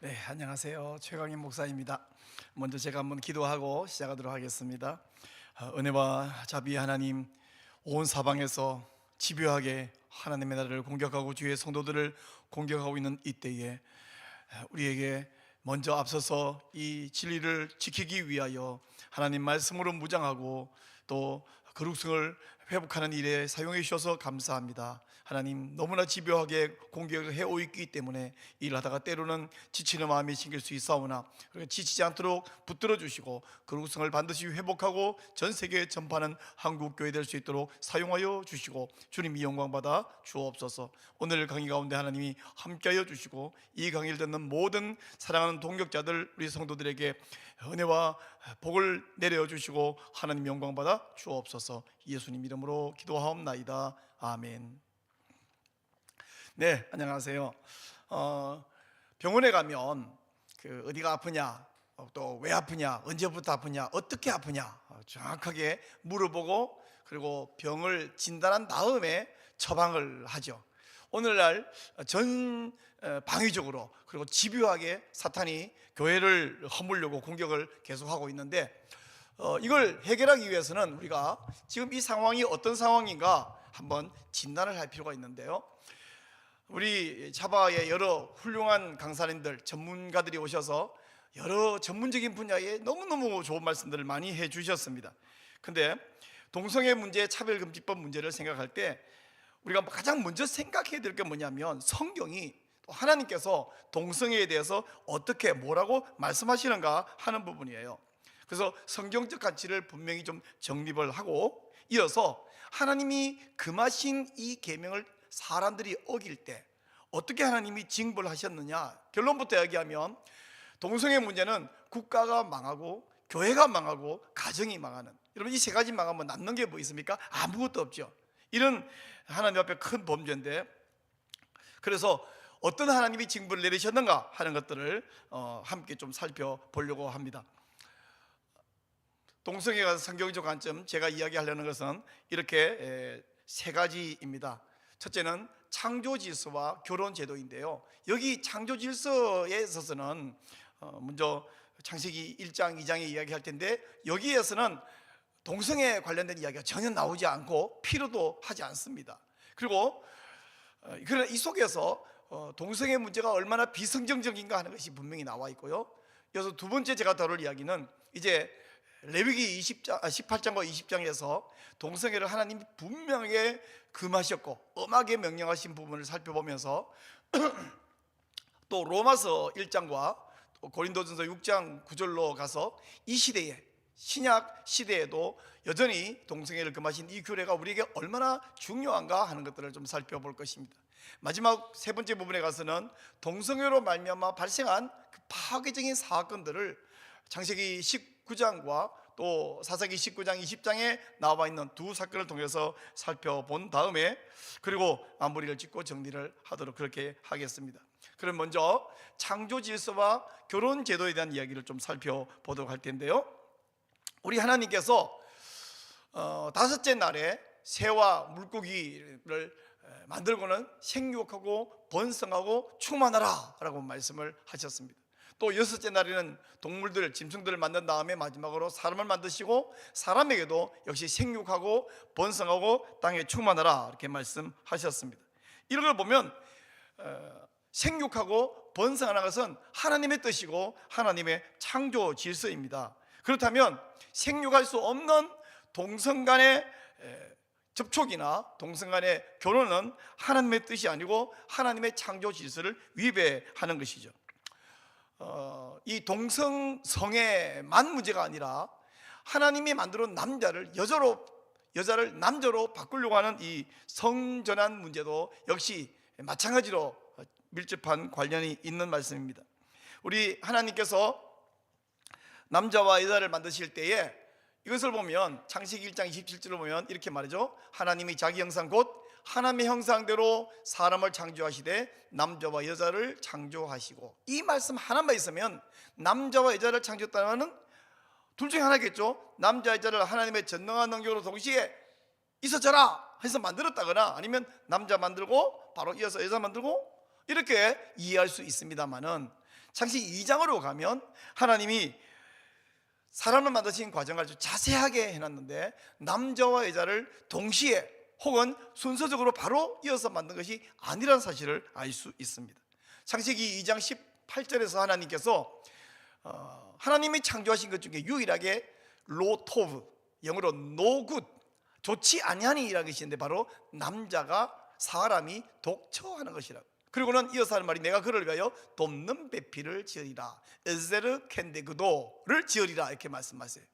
네, 안녕하세요. 최강인 목사입니다. 먼저 제가 한번 기도하고 시작하도록 하겠습니다. 은혜와 자비 하나님, 온 사방에서 집요하게 하나님의 나라를 공격하고 주의 성도들을 공격하고 있는 이때에 우리에게 먼저 앞서서 이 진리를 지키기 위하여 하나님 말씀으로 무장하고 또 거룩성을 회복하는 일에 사용해 주셔서 감사합니다. 하나님, 너무나 집요하게 공격을 해오 있기 때문에 일하다가 때로는 지치는 마음이 생길 수 있사오나 지치지 않도록 붙들어 주시고 거룩성을 반드시 회복하고 전 세계에 전파하는 한국교회 될 수 있도록 사용하여 주시고 주님이 영광받아 주옵소서. 오늘 강의 가운데 하나님이 함께하여 주시고 이 강의를 듣는 모든 사랑하는 동역자들, 우리 성도들에게 은혜와 복을 내려 주시고 하나님 영광받아 주옵소서. 예수님 이름으로 기도하옵나이다. 아멘. 네, 안녕하세요. 병원에 가면 어디가 아프냐, 또 왜 아프냐, 언제부터 아프냐, 어떻게 아프냐 정확하게 물어보고 그리고 병을 진단한 다음에 처방을 하죠. 오늘날 전 방위적으로 그리고 집요하게 사탄이 교회를 허물려고 공격을 계속하고 있는데 이걸 해결하기 위해서는 우리가 지금 이 상황이 어떤 상황인가 한번 진단을 할 필요가 있는데요. 우리 차바의 여러 훌륭한 강사님들, 전문가들이 오셔서 여러 전문적인 분야에 너무너무 좋은 말씀들을 많이 해 주셨습니다. 근데 동성애 문제, 차별금지법 문제를 생각할 때 우리가 가장 먼저 생각해야 될 게 뭐냐면 성경이 또 하나님께서 동성애에 대해서 어떻게 뭐라고 말씀하시는가 하는 부분이에요. 그래서 성경적 가치를 분명히 좀 정립을 하고 이어서 하나님이 금하신 이 계명을 사람들이 어길 때 어떻게 하나님이 징벌 하셨느냐. 결론부터 이야기하면 동성애 문제는 국가가 망하고 교회가 망하고 가정이 망하는, 여러분 이 세 가지 망하면 남는 게 뭐 있습니까? 아무것도 없죠. 이런 하나님 앞에 큰 범죄인데, 그래서 어떤 하나님이 징벌을 내리셨는가 하는 것들을 함께 좀 살펴보려고 합니다. 동성애가 성경적 관점, 제가 이야기하려는 것은 이렇게 세 가지입니다. 첫째는 창조 질서와 결혼 제도인데요. 여기 창조 질서에 있어서는 먼저 창세기 1장, 2장에 이야기할 텐데 여기에서는 동성애 관련된 이야기가 전혀 나오지 않고 필요도 하지 않습니다. 그리고 그러나 이 속에서 동성애 문제가 얼마나 비성경적인가 하는 것이 분명히 나와 있고요. 그래서 두 번째 제가 다룰 이야기는 이제 레위기 18장과 20장에서 동성애를 하나님이 분명하게 금하셨고 엄하게 명령하신 부분을 살펴보면서 또 로마서 1장과 고린도전서 6장 9절로 가서 이 시대에, 신약 시대에도 여전히 동성애를 금하신 이 규례가 우리에게 얼마나 중요한가 하는 것들을 좀 살펴볼 것입니다. 마지막 세 번째 부분에 가서는 동성애로 말미암아 발생한 그 파괴적인 사건들을 창세기 19장과 또 사사기 19장 20장에 나와 있는 두 사건을 통해서 살펴본 다음에 그리고 마무리를 짓고 정리를 하도록 그렇게 하겠습니다. 그럼 먼저 창조 질서와 결혼 제도에 대한 이야기를 좀 살펴보도록 할 텐데요. 우리 하나님께서 다섯째 날에 새와 물고기를 만들고는 생육하고 번성하고 충만하라 라고 말씀을 하셨습니다. 또 여섯째 날에는 동물들, 짐승들을 만든 다음에 마지막으로 사람을 만드시고 사람에게도 역시 생육하고 번성하고 땅에 충만하라 이렇게 말씀하셨습니다. 이런 걸 보면 생육하고 번성하는 것은 하나님의 뜻이고 하나님의 창조 질서입니다. 그렇다면 생육할 수 없는 동성 간의 접촉이나 동성 간의 결혼은 하나님의 뜻이 아니고 하나님의 창조 질서를 위배하는 것이죠. 이 동성성애만 문제가 아니라 하나님이 만들어 남자를 여자를 남자로 바꾸려고 하는 이 성전환 문제도 역시 마찬가지로 밀접한 관련이 있는 말씀입니다. 우리 하나님께서 남자와 여자를 만드실 때에 이것을 보면 창세기 1장 27절을 보면 이렇게 말하죠. 하나님이 자기 형상 곧 하나님의 형상대로 사람을 창조하시되 남자와 여자를 창조하시고, 이 말씀 하나만 있으면 남자와 여자를 창조했다는 둘 중에 하나겠죠. 남자 여자를 하나님의 전능한 능력으로 동시에 있어져라 해서 만들었다거나 아니면 남자 만들고 바로 이어서 여자 만들고 이렇게 이해할 수 있습니다만은 창세기 2장으로 가면 하나님이 사람을 만드신 과정을 아주 자세하게 해놨는데 남자와 여자를 동시에 혹은 순서적으로 바로 이어서 만든 것이 아니라는 사실을 알 수 있습니다. 창세기 2장 18절에서 하나님께서 하나님이 창조하신 것 중에 유일하게 로토브, 영어로 no good, 좋지 아니하니 이라는 것이 있는데 바로 남자가 사람이 독처하는 것이라고. 그리고는 이어서 하는 말이 내가 그를 위하여 돕는 배필을 지으리라, 에제르 켄데그도를 지으리라 이렇게 말씀하세요.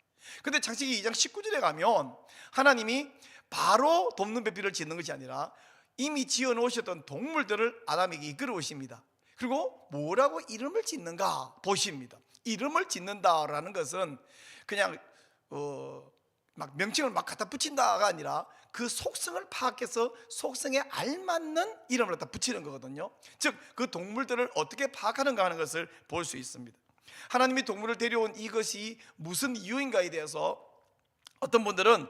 근데 창세기 2장 19절에 가면 하나님이 바로 돕는 배필을 짓는 것이 아니라 이미 지어 놓으셨던 동물들을 아담에게 이끌어 오십니다. 그리고 뭐라고 이름을 짓는가 보십니다. 이름을 짓는다라는 것은 그냥 막 명칭을 막 갖다 붙인다가 아니라 그 속성을 파악해서 속성에 알맞는 이름을 갖다 붙이는 거거든요. 즉 그 동물들을 어떻게 파악하는가 하는 것을 볼 수 있습니다. 하나님이 동물을 데려온 이것이 무슨 이유인가에 대해서 어떤 분들은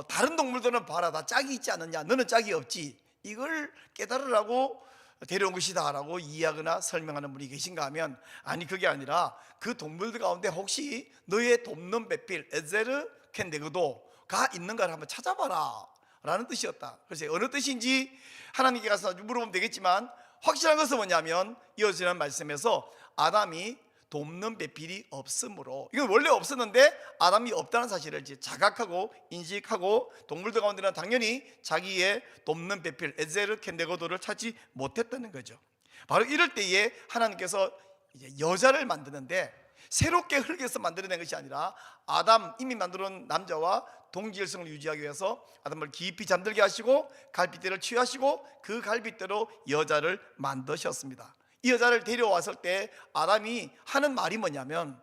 다른 동물들은 봐라 다 짝이 있지 않느냐, 너는 짝이 없지, 이걸 깨달으라고 데려온 것이다 라고 이해하거나 설명하는 분이 계신가 하면 아니, 그게 아니라 그 동물들 가운데 혹시 너의 돕는 배필 에제르 켄데그도가 있는가를 한번 찾아봐라 라는 뜻이었다. 그래서 어느 뜻인지 하나님께 가서 물어보면 되겠지만 확실한 것은 뭐냐면 이어지는 말씀에서 아담이 돕는 배필이 없으므로, 이건 원래 없었는데 아담이 없다는 사실을 이제 자각하고 인식하고 동물들 가운데는 당연히 자기의 돕는 배필 에제르 켄데고도를 찾지 못했다는 거죠. 바로 이럴 때에 하나님께서 이제 여자를 만드는데 새롭게 흙에서 만들어낸 것이 아니라 아담 이미 만들어 놓은 남자와 동질성을 유지하기 위해서 아담을 깊이 잠들게 하시고 갈빗대를 취하시고 그 갈빗대로 여자를 만드셨습니다. 이 여자를 데려왔을 때 아담이 하는 말이 뭐냐면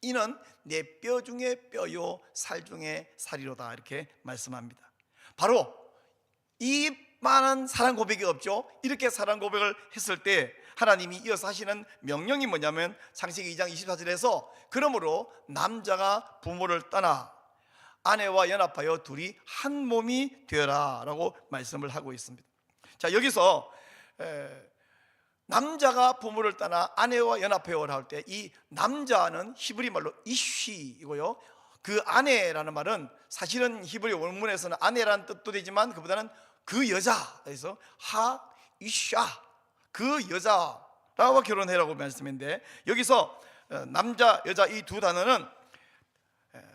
이는 내 뼈 중에 뼈요 살 중에 살이로다 이렇게 말씀합니다. 바로 이 많은 사랑 고백이 없죠. 이렇게 사랑 고백을 했을 때 하나님이 이어서 하시는 명령이 뭐냐면 창세기 2장 24절에서 그러므로 남자가 부모를 떠나 아내와 연합하여 둘이 한 몸이 되어라 라고 말씀을 하고 있습니다. 자, 여기서 남자가 부모를 떠나 아내와 연합하여라 할 때 이 남자는 히브리 말로 이쉬이고요, 그 아내라는 말은 사실은 히브리 원문에서는 아내라는 뜻도 되지만 그보다는 그 여자, 그래서 하 이샤, 그 여자라고 결혼해라고 말씀인데 여기서 남자 여자 이 두 단어는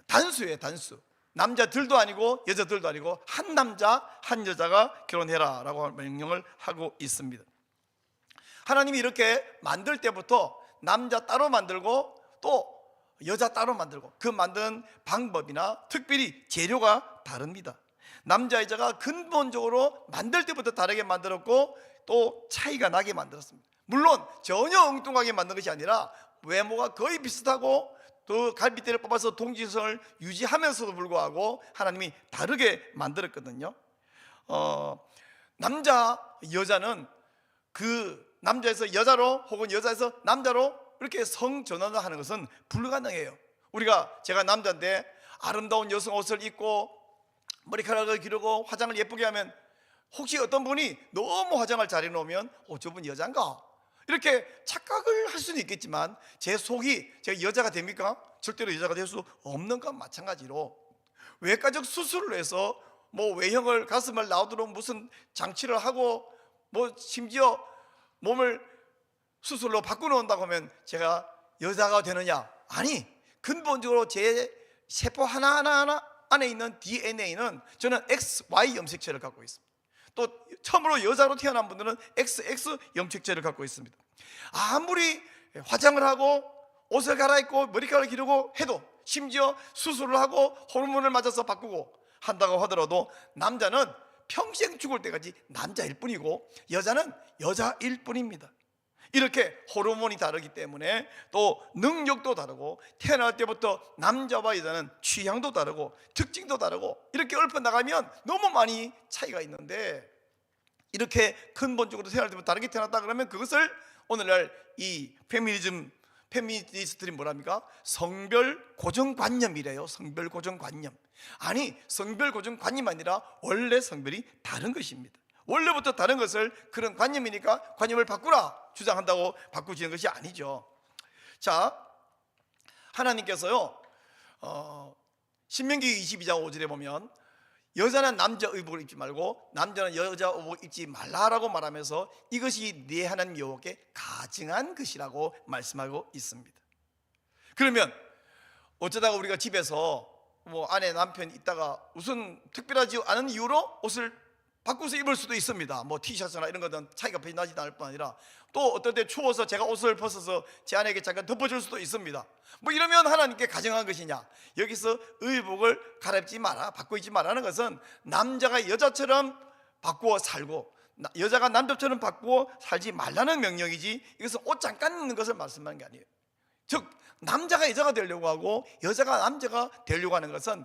단수예요. 단수. 남자들도 아니고 여자들도 아니고 한 남자 한 여자가 결혼해라 라고 명령을 하고 있습니다. 하나님이 이렇게 만들 때부터 남자 따로 만들고 또 여자 따로 만들고 그 만드는 방법이나 특별히 재료가 다릅니다. 남자 여자가 근본적으로 만들 때부터 다르게 만들었고 또 차이가 나게 만들었습니다. 물론 전혀 엉뚱하게 만든 것이 아니라 외모가 거의 비슷하고 또 갈빗대를 뽑아서 동질성을 유지하면서도 불구하고 하나님이 다르게 만들었거든요. 남자 여자는 그 남자에서 여자로 혹은 여자에서 남자로 이렇게 성전환을 하는 것은 불가능해요. 제가 남자인데 아름다운 여성 옷을 입고 머리카락을 기르고 화장을 예쁘게 하면 혹시 어떤 분이 너무 화장을 잘 해놓으면 저분 여잔가? 이렇게 착각을 할 수는 있겠지만 제 속이 제가 여자가 됩니까? 절대로 여자가 될 수 없는 것 마찬가지로 외과적 수술을 해서 외형을 가슴을 나오도록 무슨 장치를 하고 심지어 몸을 수술로 바꾸놓는다고 하면 제가 여자가 되느냐? 아니, 근본적으로 제 세포 하나하나 안에 있는 DNA는 저는 XY 염색체를 갖고 있습니다. 또 처음으로 여자로 태어난 분들은 XX 염색체를 갖고 있습니다. 아무리 화장을 하고 옷을 갈아입고 머리카락을 기르고 해도 심지어 수술을 하고 호르몬을 맞아서 바꾸고 한다고 하더라도 남자는 평생 죽을 때까지 남자일 뿐이고 여자는 여자일 뿐입니다. 이렇게 호르몬이 다르기 때문에 또 능력도 다르고 태어날 때부터 남자와 여자는 취향도 다르고 특징도 다르고 이렇게 읊어나가면 너무 많이 차이가 있는데 이렇게 근본적으로 태어날 때부터 다르게 태어났다 그러면 그것을 오늘날 이 페미니스트들이 뭐랍니까? 성별 고정관념이래요. 성별 고정관념. 아니, 성별 고정관념이 아니라 원래 성별이 다른 것입니다. 원래부터 다른 것을 그런 관념이니까 관념을 바꾸라 주장한다고 바꾸지는 것이 아니죠. 자, 하나님께서요 신명기 22장 5절에 보면 여자는 남자 의복을 입지 말고 남자는 여자 의복을 입지 말라라고 말하면서 이것이 네 하나님 여호와께 가증한 것이라고 말씀하고 있습니다. 그러면 어쩌다가 우리가 집에서 뭐 아내 남편 있다가 무슨 특별하지 않은 이유로 옷을 바꾸서 입을 수도 있습니다. 뭐 티셔츠나 이런 것은 차이가 별로 나지 않을 뿐 아니라 또 어떨 때 추워서 제가 옷을 벗어서 제 아내에게 잠깐 덮어줄 수도 있습니다. 뭐 이러면 하나님께 가증한 것이냐? 여기서 의복을 갈아입지 마라, 바꿔 입지 마라는 것은 남자가 여자처럼 바꾸어 살고 여자가 남자처럼 바꾸어 살지 말라는 명령이지, 이것은 옷 잠깐 입는 것을 말씀하는 게 아니에요. 즉 남자가 여자가 되려고 하고 여자가 남자가 되려고 하는 것은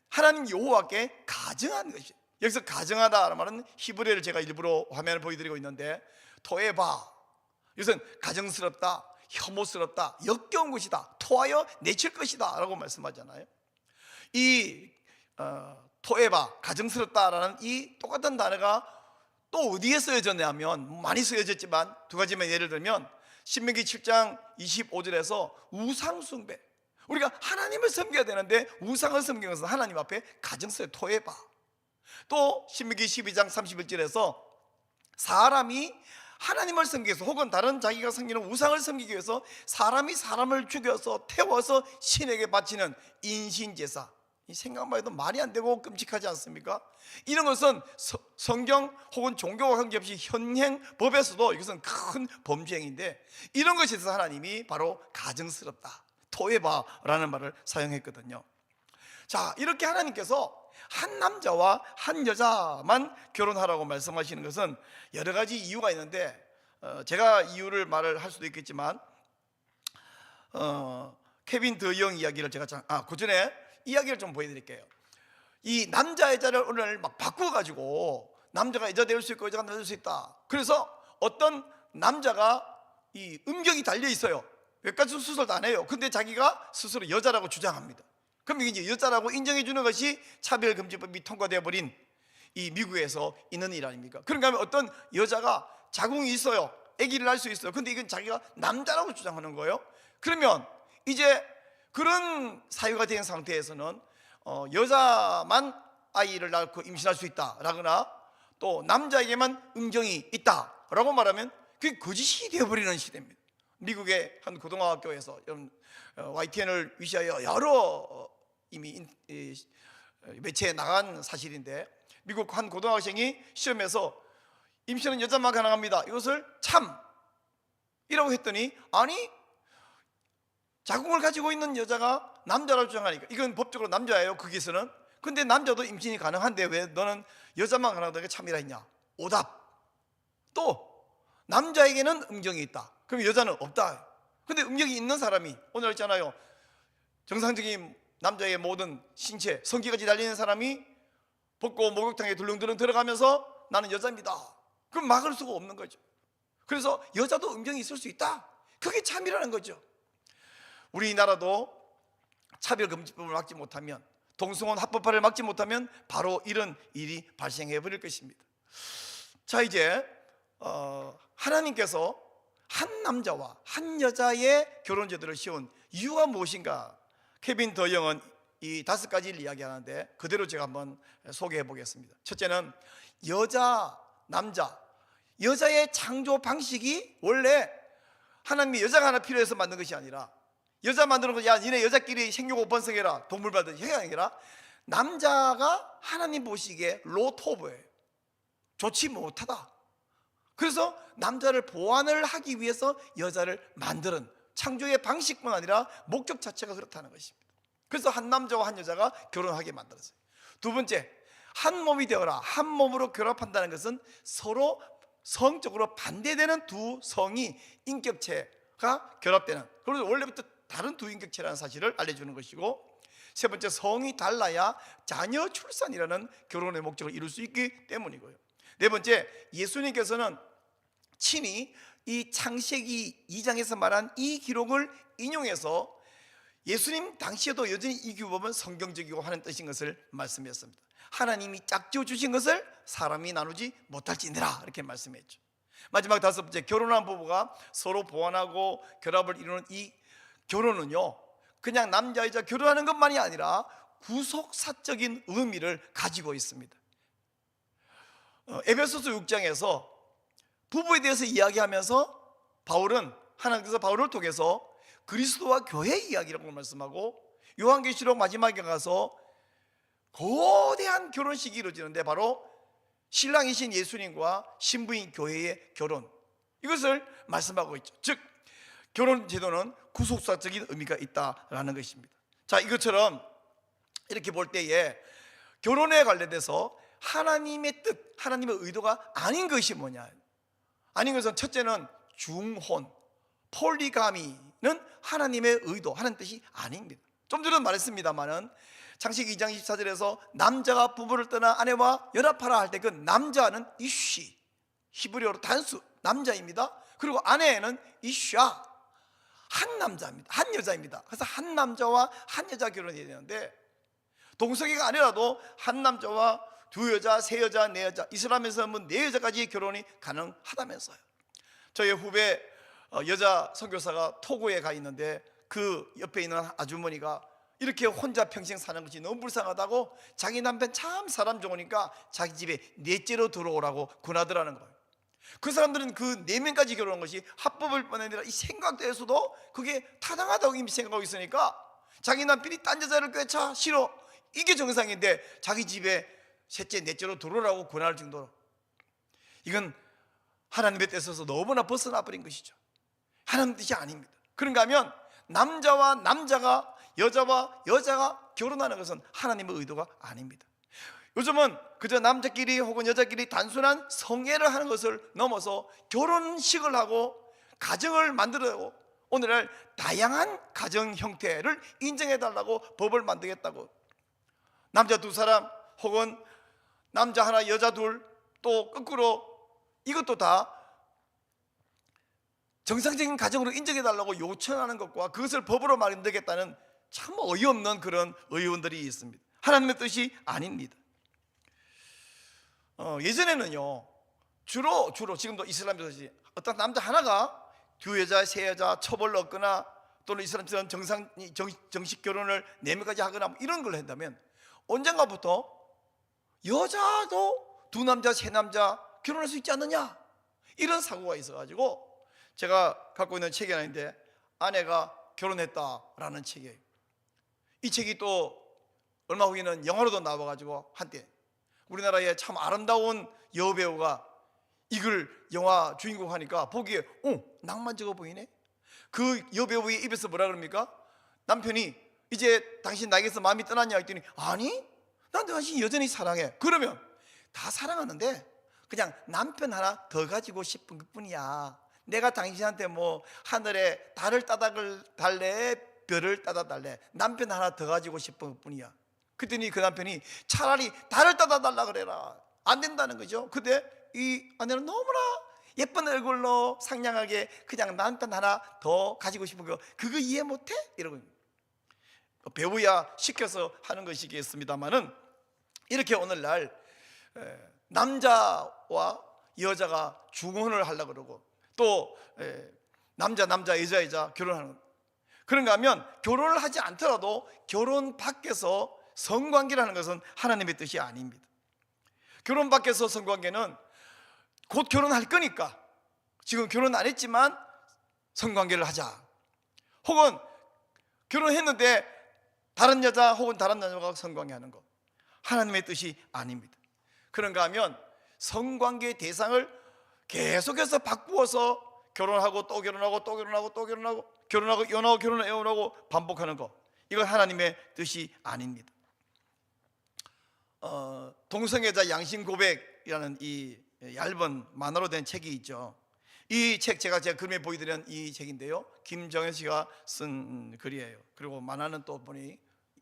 하나님 여호와께 가증한 것이에요. 여기서 가증하다라는 말은 히브리어를 제가 일부러 화면을 보여드리고 있는데 토에바, 이것은 가증스럽다, 혐오스럽다, 역겨운 것이다, 토하여 내칠 것이다 라고 말씀하잖아요. 이 토에바, 가증스럽다라는 이 똑같은 단어가 또 어디에 쓰여졌냐 하면 많이 쓰여졌지만 두 가지만 예를 들면 신명기 7장 25절에서 우상숭배, 우리가 하나님을 섬겨야 되는데 우상을 섬기는 것은 하나님 앞에 가증스러워 토에바. 또 신명기 12장 31절에서 사람이 하나님을 섬기기 위해서 혹은 다른 자기가 섬기는 우상을 섬기기 위해서 사람이 사람을 죽여서 태워서 신에게 바치는 인신제사, 생각만 해도 말이 안 되고 끔찍하지 않습니까? 이런 것은 성경 혹은 종교와 관계없이 현행 법에서도 이것은 큰 범죄 행위인데 이런 것에 대해서 하나님이 바로 가증스럽다, 토에바라는 말을 사용했거든요. 자, 이렇게 하나님께서 한 남자와 한 여자만 결혼하라고 말씀하시는 것은 여러 가지 이유가 있는데 제가 이유를 말을 할 수도 있겠지만 케빈 더영 이야기를 제가 그 전에 이야기를 좀 보여드릴게요. 이 남자 여자를 오늘 막 바꿔가지고 남자가 여자 될 수 있고 여자가 남자 될 수 있다. 그래서 어떤 남자가 이 음경이 달려 있어요. 몇 가지 수술도 안 해요. 근데 자기가 스스로 여자라고 주장합니다. 그럼 이게 이제 여자라고 인정해 주는 것이 차별금지법이 통과되어 버린 이 미국에서 있는 일 아닙니까? 그런가 하면 어떤 여자가 자궁이 있어요, 아기를 낳을 수 있어요. 근데 이건 자기가 남자라고 주장하는 거예요. 그러면 이제 그런 사유가 된 상태에서는 여자만 아이를 낳고 임신할 수 있다라거나 또 남자에게만 음경이 있다라고 말하면 그게 거짓이 되어버리는 시대입니다. 미국의 한 고등학교에서 YTN을 위시하여 여러 이미 매체에 나간 사실인데 미국 한 고등학생이 시험에서 임신은 여자만 가능합니다, 이것을 참이라고 했더니 아니 자궁을 가지고 있는 여자가 남자라고 주장하니까 이건 법적으로 남자예요 거기서는. 근데 남자도 임신이 가능한데 왜 너는 여자만 가능하다고 참이라 했냐? 오답. 또 남자에게는 음경이 있다, 그럼 여자는 없다. 근데 음경이 있는 사람이 오늘 있잖아요, 정상적인 남자의 모든 신체 성기까지 달리는 사람이 벗고 목욕탕에 들렁들렁 들어가면서 나는 여자입니다, 그럼 막을 수가 없는 거죠. 그래서 여자도 음경이 있을 수 있다, 그게 참이라는 거죠. 우리나라도 차별금지법을 막지 못하면, 동성혼 합법화를 막지 못하면 바로 이런 일이 발생해 버릴 것입니다. 자, 이제 하나님께서 한 남자와 한 여자의 결혼제도를 씌운 이유가 무엇인가? 케빈 더영은 이 5가지를 이야기하는데 그대로 제가 한번 소개해 보겠습니다. 첫째는 여자, 남자, 여자의 창조 방식이 원래 하나님이 여자가 하나 필요해서 만든 것이 아니라 여자 만드는 거, 야 니네 여자끼리 생육고 번성해라, 동물 받듯이 해가 아니라 남자가 하나님 보시기에 로토브예요, 좋지 못하다. 그래서 남자를 보완을 하기 위해서 여자를 만드는 창조의 방식뿐 아니라 목적 자체가 그렇다는 것입니다. 그래서 한 남자와 한 여자가 결혼하게 만들었어요. 두 번째, 한 몸이 되어라. 한 몸으로 결합한다는 것은 서로 성적으로 반대되는 두 성이 인격체가 결합되는, 그래서 원래부터 다른 두 인격체라는 사실을 알려주는 것이고, 세 번째, 성이 달라야 자녀 출산이라는 결혼의 목적을 이룰 수 있기 때문이고요. 네 번째, 예수님께서는 친히 이 창세기 2장에서 말한 이 기록을 인용해서 예수님 당시에도 여전히 이 규범은 성경적이고 하는 뜻인 것을 말씀했습니다. 하나님이 짝지어 주신 것을 사람이 나누지 못할지니라, 이렇게 말씀했죠. 마지막 다섯 번째, 결혼한 부부가 서로 보완하고 결합을 이루는 이 결혼은요, 그냥 남자 여자 결혼하는 것만이 아니라 구속사적인 의미를 가지고 있습니다. 에베소서 6장에서 부부에 대해서 이야기하면서 바울은, 하나님께서 바울을 통해서 그리스도와 교회 이야기라고 말씀하고, 요한계시록 마지막에 가서 거대한 결혼식이 이루어지는데 바로 신랑이신 예수님과 신부인 교회의 결혼, 이것을 말씀하고 있죠. 즉 결혼 제도는 구속사적인 의미가 있다라는 것입니다. 자, 이것처럼 이렇게 볼 때에 결혼에 관련돼서 하나님의 뜻, 하나님의 의도가 아닌 것이 뭐냐? 아닌 것은 첫째는 중혼, 폴리가미는 하나님의 의도, 하나님 뜻이 아닙니다. 좀 전에 말했습니다마는 창세기 2장 24절에서 남자가 부부를 떠나 아내와 연합하라 할 때 그 남자는 이쉬, 히브리어로 단수 남자입니다. 그리고 아내는 이샤, 한 남자입니다. 한 여자입니다. 그래서 한 남자와 한 여자 결혼해야 되는데, 동성애가 아니라도 한 남자와 두 여자, 세 여자, 네 여자, 이슬람에서는 네 여자까지 결혼이 가능하다면서요. 저희 후배 여자 선교사가 토고에 가 있는데 그 옆에 있는 아주머니가 이렇게 혼자 평생 사는 것이 너무 불쌍하다고 자기 남편 참 사람 좋으니까 자기 집에 넷째로 들어오라고 권하더라는 거예요. 그 사람들은 그 4명까지 결혼한 것이 합법일 뿐 아니라 이 생각대에서도 그게 타당하다고 이미 생각하고 있으니까 자기 남편이 딴 여자를 꿰차 싫어, 이게 정상인데 자기 집에 셋째 넷째로 들어오라고 권할 정도로, 이건 하나님의 뜻에서 너무나 벗어나 버린 것이죠. 하나님 뜻이 아닙니다. 그런가 하면 남자와 남자가, 여자와 여자가 결혼하는 것은 하나님의 의도가 아닙니다. 요즘은 그저 남자끼리 혹은 여자끼리 단순한 성애를 하는 것을 넘어서 결혼식을 하고 가정을 만들고 오늘날 다양한 가정 형태를 인정해달라고 법을 만들겠다고, 남자 두 사람 혹은 남자 하나 여자 둘, 또 거꾸로 이것도 다 정상적인 가정으로 인정해달라고 요청하는 것과 그것을 법으로 만들겠다는 참 어이없는 그런 의원들이 있습니다. 하나님의 뜻이 아닙니다. 예전에는요 주로 지금도 이슬람에서 어떤 남자 하나가 두 여자 세 여자 처벌을 얻거나 또는 이슬람처럼 정식 결혼을 4명까지 하거나 이런 걸 한다면 언젠가부터 여자도 두 남자 세 남자 결혼할 수 있지 않느냐, 이런 사고가 있어가지고 제가 갖고 있는 책이 하나인데 아내가 결혼했다라는 책이에요. 이 책이 또 얼마 후에는 영화로도 나와가지고 한때 우리나라에 참 아름다운 여배우가 이걸 영화 주인공 하니까 보기에 낭만적어 보이네. 그 여배우의 입에서 뭐라 그럽니까? 남편이 이제 당신 나에게서 마음이 떠났냐 했더니 아니, 난 당신 여전히 사랑해. 그러면 다 사랑하는데 그냥 남편 하나 더 가지고 싶은 것뿐이야. 내가 당신한테 뭐 하늘에 달을 따다 달래, 별을 따다 달래, 남편 하나 더 가지고 싶은 것뿐이야. 그랬더니 그 남편이 차라리 달을 따다 달라 그래라. 안 된다는 거죠. 근데 이 아내는 너무나 예쁜 얼굴로 상냥하게 그냥 남편 하나 더 가지고 싶은 거, 그거 이해 못해? 이러고, 배우야 시켜서 하는 것이겠습니다만은 이렇게 오늘날 남자와 여자가 중혼을 하려고 그러고 또 남자 여자 결혼하는 것. 그런가 하면 결혼을 하지 않더라도 결혼 밖에서 성관계를 하는 것은 하나님의 뜻이 아닙니다. 결혼 밖에서 성관계는 곧 결혼할 거니까 지금 결혼 안 했지만 성관계를 하자, 혹은 결혼했는데 다른 여자 혹은 다른 남자가 성관계하는 것, 하나님의 뜻이 아닙니다. 그런가 하면 성관계의 대상을 계속해서 바꾸어서 결혼하고 또 결혼하고 또 결혼하고 또 결혼하고 결혼하고 이혼하고 결혼하고 이혼하고 반복하는 것, 이건 하나님의 뜻이 아닙니다. 동성애자 양심 고백이라는 이 얇은 만화로 된 책이 있죠. 이 책 제가 그림에 보여드린 이 책인데요, 김정현 씨가 쓴 글이에요. 그리고 만화는 또 보니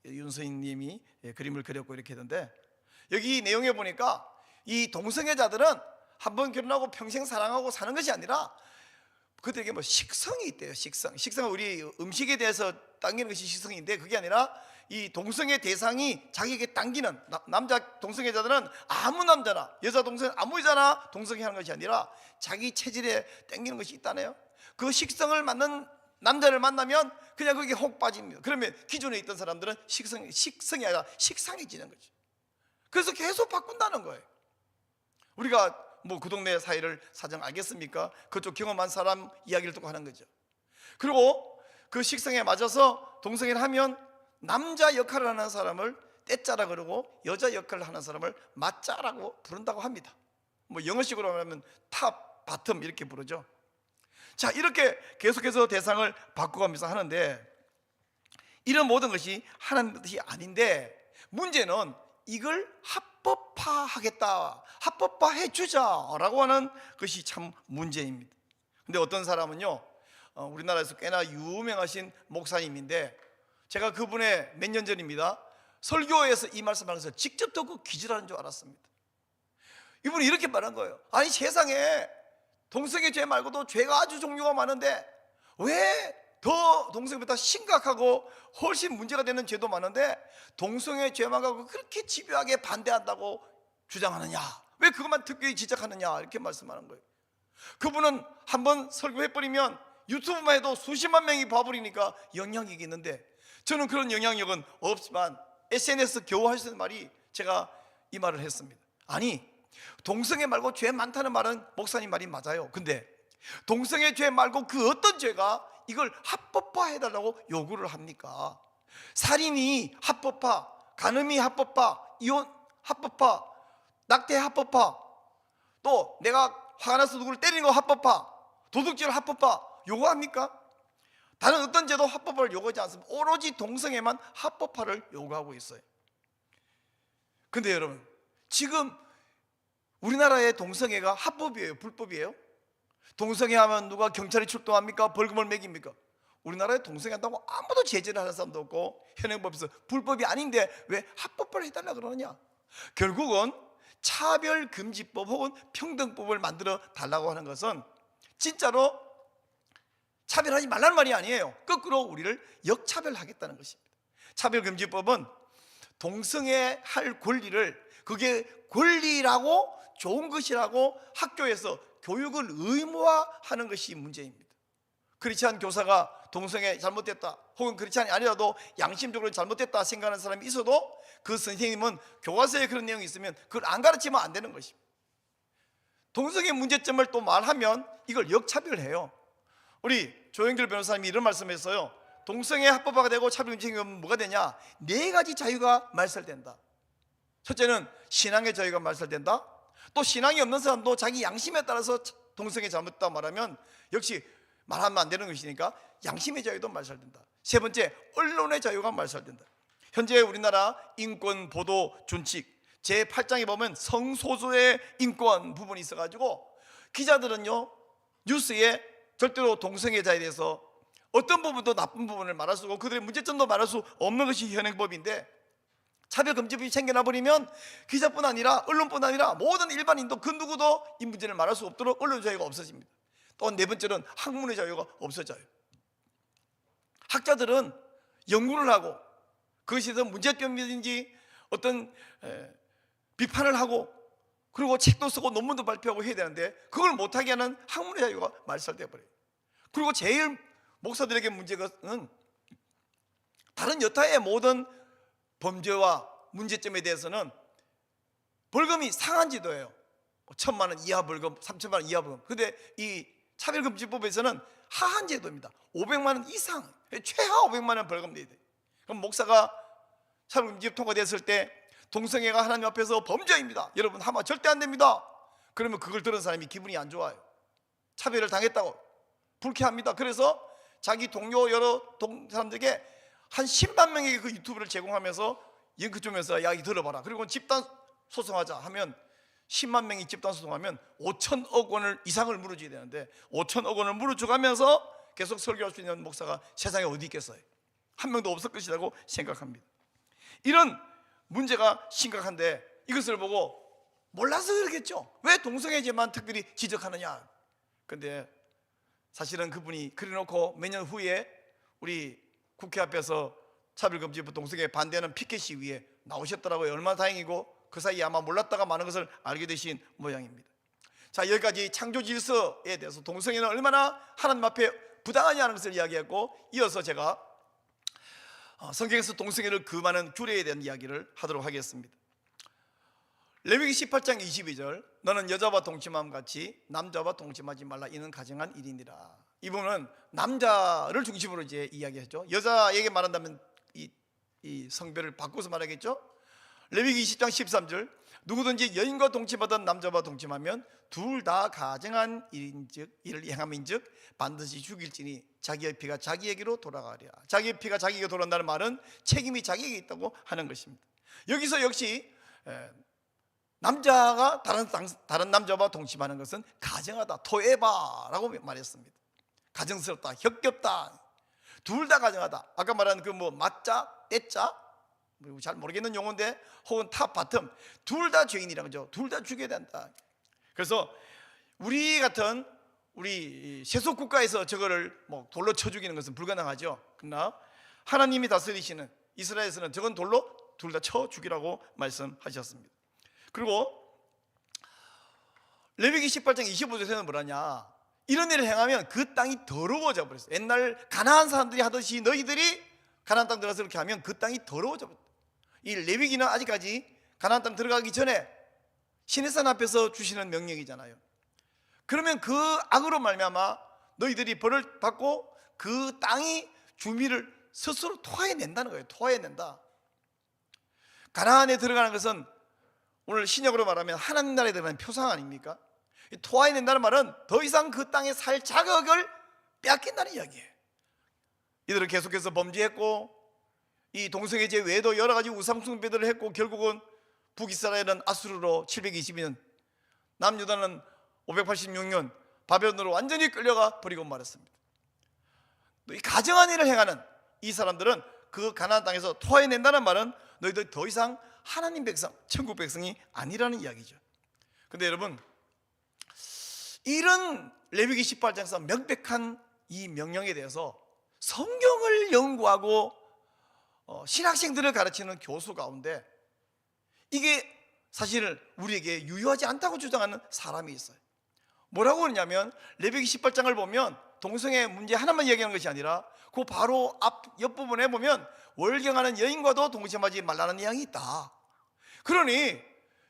윤서인 님이 그림을 그렸고 이렇게 했는데, 여기 내용에 보니까 이 동성애자들은 한번 결혼하고 평생 사랑하고 사는 것이 아니라 그들에게 뭐 식성이 있대요. 식성은 우리 음식에 대해서 당기는 것이 식성인데 그게 아니라 이 동성애 대상이 자기에게 당기는 남자 동성애자들은 아무 남자나 여자 동성 아무 여자나 동성애하는 것이 아니라 자기 체질에 당기는 것이 있다네요. 그 식성을 맞는 남자를 만나면 그냥 거기에 혹 빠집니다. 그러면 기존에 있던 사람들은 식성이 아니라 식상해지는 거죠. 그래서 계속 바꾼다는 거예요. 우리가 뭐 그 동네 사이를 사정 알겠습니까? 그쪽 경험한 사람 이야기를 듣고 하는 거죠. 그리고 그 식성에 맞아서 동성애를 하면 남자 역할을 하는 사람을 떼짜라 그러고 여자 역할을 하는 사람을 맞짜라고 부른다고 합니다. 뭐 영어식으로 하면 탑, 바텀 이렇게 부르죠. 자, 이렇게 계속해서 대상을 바꿔가면서 하는데 이런 모든 것이 하나님의 뜻이 아닌데 문제는 이걸 합법화하겠다, 합법화해 주자라고 하는 것이 참 문제입니다. 근데 어떤 사람은요, 우리나라에서 꽤나 유명하신 목사님인데 제가 그분의 몇 년 전입니다, 설교에서 이 말씀하면서 직접 듣고 기절하는 줄 알았습니다. 이분이 이렇게 말한 거예요. 아니, 세상에 동성애 죄 말고도 죄가 아주 종류가 많은데 왜 더 동성애보다 심각하고 훨씬 문제가 되는 죄도 많은데 동성애 죄만 갖고 그렇게 집요하게 반대한다고 주장하느냐, 왜 그것만 특별히 지적하느냐, 이렇게 말씀하는 거예요. 그분은 한번 설교해버리면 유튜브만 해도 수십만 명이 봐버리니까 영향력이 있는데 저는 그런 영향력은 없지만 SNS 겨우 할 수 있는 말이 제가 이 말을 했습니다. 아니, 동성애 말고 죄 많다는 말은 목사님 말이 맞아요. 근데 동성애 죄 말고 그 어떤 죄가 이걸 합법화해달라고 요구를 합니까? 살인이 합법화, 간음이 합법화, 이혼 합법화, 낙태 합법화, 또 내가 화가 나서 누구를 때리는 거 합법화, 도둑질 합법화 요구합니까? 다른 어떤 죄도 합법화를 요구하지 않습니다. 오로지 동성애만 합법화를 요구하고 있어요. 근데 여러분, 지금 우리나라의 동성애가 합법이에요, 불법이에요? 동성애 하면 누가 경찰이 출동합니까? 벌금을 매깁니까? 우리나라에 동성애 한다고 아무도 제재를 하는 사람도 없고 현행법에서 불법이 아닌데 왜 합법화를 해달라 그러느냐? 결국은 차별금지법 혹은 평등법을 만들어 달라고 하는 것은 진짜로 차별하지 말라는 말이 아니에요. 거꾸로 우리를 역차별하겠다는 것입니다. 차별금지법은 동성애 할 권리를, 그게 권리라고 좋은 것이라고 학교에서 교육을 의무화하는 것이 문제입니다. 크리스찬 교사가 동성애 잘못됐다, 혹은 크리스찬이 아니라도 양심적으로 잘못됐다 생각하는 사람이 있어도 그 선생님은 교과서에 그런 내용이 있으면 그걸 안 가르치면 안 되는 것입니다. 동성애 문제점을 또 말하면 이걸 역차별해요. 우리 조영길 변호사님이 이런 말씀했어요. 동성애 합법화가 되고 차별금지되면 뭐가 되냐? 4가지 자유가 말살된다. 첫째는 신앙의 자유가 말살된다. 또 신앙이 없는 사람도 자기 양심에 따라서 동성애 잘못됐다 말하면 역시 말하면 안 되는 것이니까 양심의 자유도 말살된다. 세 번째, 언론의 자유가 말살된다. 현재 우리나라 인권 보도 준칙 제8장에 보면 성소수의 인권 부분이 있어가지고 기자들은요, 뉴스에 절대로 동성애자에 대해서 어떤 부분도 나쁜 부분을 말할 수 없고 그들의 문제점도 말할 수 없는 것이 현행법인데, 차별금지법이 생겨나 버리면 기자뿐 아니라 언론뿐 아니라 모든 일반인도 그 누구도 이 문제를 말할 수 없도록 언론 자유가 없어집니다. 또 4번째는 학문의 자유가 없어져요. 학자들은 연구를 하고 그것에 대해서 문제점이든지 어떤 비판을 하고 그리고 책도 쓰고 논문도 발표하고 해야 되는데 그걸 못하게 하는 학문의 자유가 말살되어 버려요. 그리고 제일 목사들에게 문제는 다른 여타의 모든 범죄와 문제점에 대해서는 벌금이 상한제도예요. 1,000만 원 이하 벌금, 3,000만 원 이하 벌금. 근데 이 차별금지법에서는 하한제도입니다. 500만 원 이상, 최하 500만 원 벌금 내야 돼. 그럼 목사가 차별금지법 통과됐을 때 동성애가 하나님 앞에서 범죄입니다, 여러분 하면 절대 안 됩니다. 그러면 그걸 들은 사람이 기분이 안 좋아요. 차별을 당했다고 불쾌합니다. 그래서 자기 동료 여러 사람들에게 한 10만 명에게 그 유튜브를 제공하면서 링크 주면서 야, 이 들어봐라. 그리고 집단 소송하자 하면 10만 명이 집단 소송하면 5천억 원을 이상을 물어줘야 되는데 5천억 원을 물어줘가면서 계속 설교할 수 있는 목사가 세상에 어디 있겠어요? 한 명도 없을 것이라고 생각합니다. 이런 문제가 심각한데 이것을 보고 몰라서 그러겠죠. 왜 동성애죄만 특별히 지적하느냐? 근데 사실은 그분이 그래놓고 몇 년 후에 우리 국회 앞에서 차별금지법 동성애 반대하는 피켓 시위에 나오셨더라고요. 얼마나 다행이고 그 사이에 아마 몰랐다가 많은 것을 알게 되신 모양입니다. 자, 여기까지 창조 질서에 대해서 동성애는 얼마나 하나님 앞에 부당하냐는 것을 이야기했고, 이어서 제가 성경에서 동성애를 금하는 규례에 대한 이야기를 하도록 하겠습니다. 레위기 18장 22절, 너는 여자와 동침함 같이 남자와 동침하지 말라, 이는 가정한 일이니라. 이 부분은 남자를 중심으로 이제 이야기했죠. 여자에게 말한다면 이 성별을 바꿔서 말하겠죠. 레위기 20장 13절, 누구든지 여인과 동침하던 남자와 동침하면 둘 다 가정한 일인즉 이를 행함인즉 반드시 죽일지니 자기의 피가 자기에게로 돌아가리라. 자기의 피가 자기에게 돌아온다는 말은 책임이 자기에게 있다고 하는 것입니다. 여기서 역시 남자가 다른 남자와 동침하는 것은 가정하다, 토에바라고 말했습니다. 가정스럽다, 역겹다, 둘 다 가정하다. 아까 말한 그 맞자, 떼자, 잘 모르겠는 용어인데, 혹은 탑, 바텀, 둘 다 죄인이라는 거죠. 둘 다 죽여야 된다. 그래서 우리 같은 우리 세속 국가에서 저거를 돌로 쳐 죽이는 것은 불가능하죠. 그러나 하나님이 다스리시는 이스라엘에서는 저건 돌로 둘 다 쳐 죽이라고 말씀하셨습니다. 그리고 레위기 18장 25절에는 뭐라냐, 이런 일을 행하면 그 땅이 더러워져 버렸어요. 옛날 가나안 사람들이 하듯이 너희들이 가나안 땅 들어가서 이렇게 하면 그 땅이 더러워져 버렸어요. 이 레위기는 아직까지 가나안 땅 들어가기 전에 시내산 앞에서 주시는 명령이잖아요. 그러면 그 악으로 말미암아 너희들이 벌을 받고 그 땅이 주민을 스스로 토해낸다는 거예요. 토해낸다. 가나안에 들어가는 것은 오늘 신약으로 말하면 하나님 나라에 들어가는 표상 아닙니까? 토해낸다는 말은 더 이상 그 땅에 살 자격을 빼앗긴다는 이야기예요. 이들은 계속해서 범죄했고, 이 동성애죄 외에도 여러 가지 우상숭배들을 했고, 결국은 북이스라엘은 아수르로 722년, 남유다는 586년 바벨론으로 완전히 끌려가 버리고 말았습니다. 또 이 가정한 일을 행하는 이 사람들은 그 가나안 땅에서 토해낸다는 말은 너희들 더 이상 하나님 백성, 천국 백성이 아니라는 이야기죠. 근데 여러분, 이런 레위기 18장에서 명백한 이 명령에 대해서 성경을 연구하고 신학생들을 가르치는 교수 가운데 이게 사실 우리에게 유효하지 않다고 주장하는 사람이 있어요. 뭐라고 그러냐면, 레위기 18장을 보면 동성애 문제 하나만 이야기하는 것이 아니라 그 바로 옆부분에 보면 월경하는 여인과도 동침하지 말라는 내용이 있다. 그러니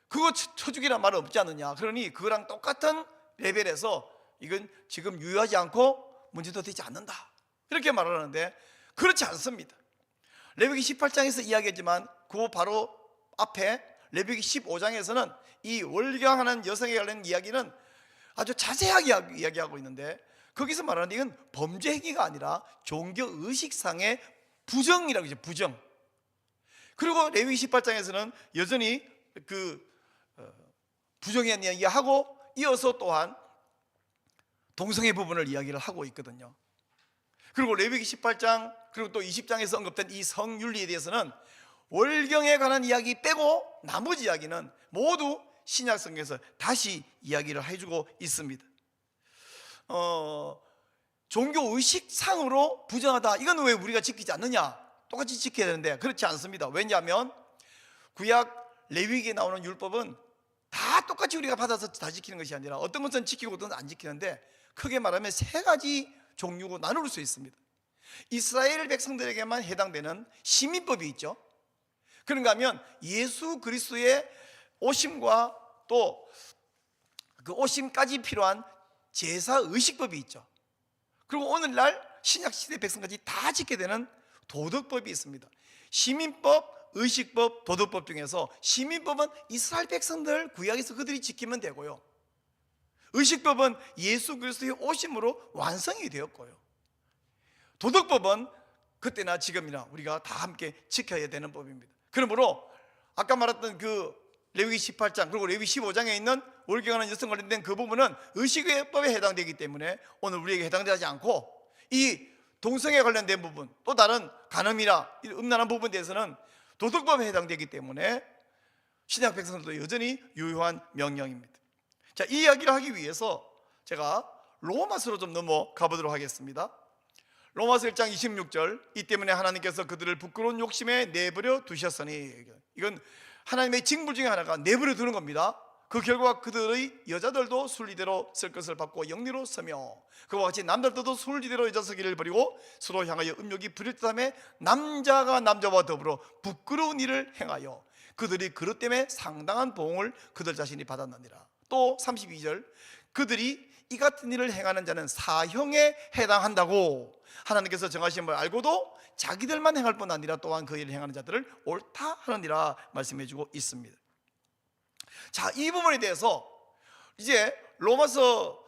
그거 쳐죽이란 말은 없지 않느냐. 그러니 그거랑 똑같은 레벨에서 이건 지금 유효하지 않고 문제도 되지 않는다, 이렇게 말하는데 그렇지 않습니다. 레위기 18장에서 이야기했지만 그 바로 앞에 레위기 15장에서는 이 월경하는 여성에 관련 이야기는 아주 자세하게 이야기하고 있는데, 거기서 말하는 이건 범죄 행위가 아니라 종교 의식상의 부정이라고 하죠. 부정. 그리고 레위기 18장에서는 여전히 그 부정에 대한 이야기하고, 이어서 또한 동성애 부분을 이야기를 하고 있거든요. 그리고 레위기 18장 그리고 또 20장에서 언급된 이 성윤리에 대해서는 월경에 관한 이야기 빼고 나머지 이야기는 모두 신약 성경에서 다시 이야기를 해주고 있습니다. 종교 의식상으로 부정하다, 이건 왜 우리가 지키지 않느냐? 똑같이 지켜야 되는데 그렇지 않습니다. 왜냐하면 구약 레위기에 나오는 율법은 다 똑같이 우리가 받아서 다 지키는 것이 아니라 어떤 것은 지키고 어떤 것은 안 지키는데, 크게 말하면 세 가지 종류로 나눌 수 있습니다. 이스라엘 백성들에게만 해당되는 시민법이 있죠. 그런가 하면 예수 그리스도의 오심과 또 그 오심까지 필요한 제사 의식법이 있죠. 그리고 오늘날 신약시대 백성까지 다 지켜야 되는 도덕법이 있습니다. 시민법, 의식법, 도덕법 중에서 시민법은 이스라엘 백성들 구약에서 그들이 지키면 되고요, 의식법은 예수 그리스도의 오심으로 완성이 되었고요, 도덕법은 그때나 지금이나 우리가 다 함께 지켜야 되는 법입니다. 그러므로 아까 말했던 그 레위기 18장 그리고 레위기 15장에 있는 월경하는 여성 관련된 그 부분은 의식법에 해당되기 때문에 오늘 우리에게 해당되지 않고, 이 동성애 관련된 부분, 또 다른 간음이나 음란한 부분에 대해서는 도덕법에 해당되기 때문에 신약 백성들도 여전히 유효한 명령입니다. 자, 이 이야기를 하기 위해서 제가 로마서로 좀 넘어가 보도록 하겠습니다. 로마서 1장 26절, 이 때문에 하나님께서 그들을 부끄러운 욕심에 내버려 두셨으니, 이건 하나님의 징벌 중에 하나가 내버려 두는 겁니다. 그 결과 그들의 여자들도 순리대로 쓸 것을 받고 영리로 서며, 그와 같이 남자들도 순리대로 여자 서기를 버리고 서로 향하여 음욕이 부릴 듯하며 남자가 남자와 더불어 부끄러운 일을 행하여 그들이 그릇 때문에 상당한 보응을 그들 자신이 받았느니라. 또 32절, 그들이 이 같은 일을 행하는 자는 사형에 해당한다고 하나님께서 정하신 걸 알고도 자기들만 행할 뿐 아니라 또한 그 일을 행하는 자들을 옳다 하느니라 말씀해주고 있습니다. 자, 이 부분에 대해서 이제 로마서